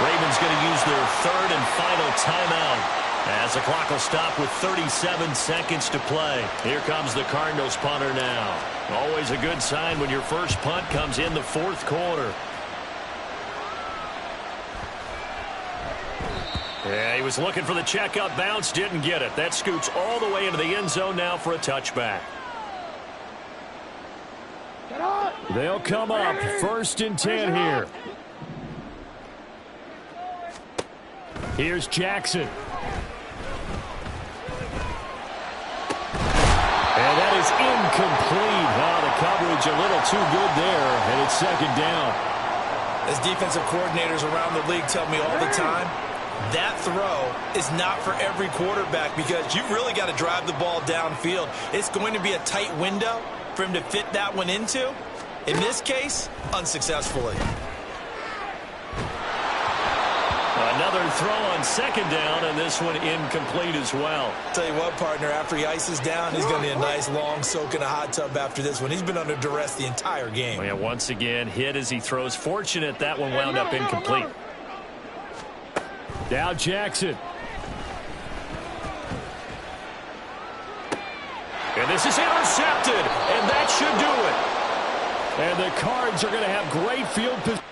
Ravens going to use their 3rd and final timeout as the clock will stop with 37 seconds to play. Here comes the Cardinals punter now. Always a good sign when your first punt comes in the fourth quarter. Yeah, he was looking for the checkup bounce, didn't get it. That scoots all the way into the end zone now for a touchback. They'll come up 1st and 10 here. Here's Jackson. And that is incomplete. Oh, the coverage a little too good there, and it's 2nd down. As defensive coordinators around the league tell me all the time, that throw is not for every quarterback because you've really got to drive the ball downfield. It's going to be a tight window for him to fit that one into. In this case, unsuccessfully. Another throw on 2nd down, and this one incomplete as well. Tell you what, partner, after he ices down, he's going to need a nice long soak in a hot tub after this one. He's been under duress the entire game. Well, yeah, once again, hit as he throws. Fortunate that one wound up incomplete. Now Jackson. And this is intercepted, and that should do it. And the Cards are going to have great field position.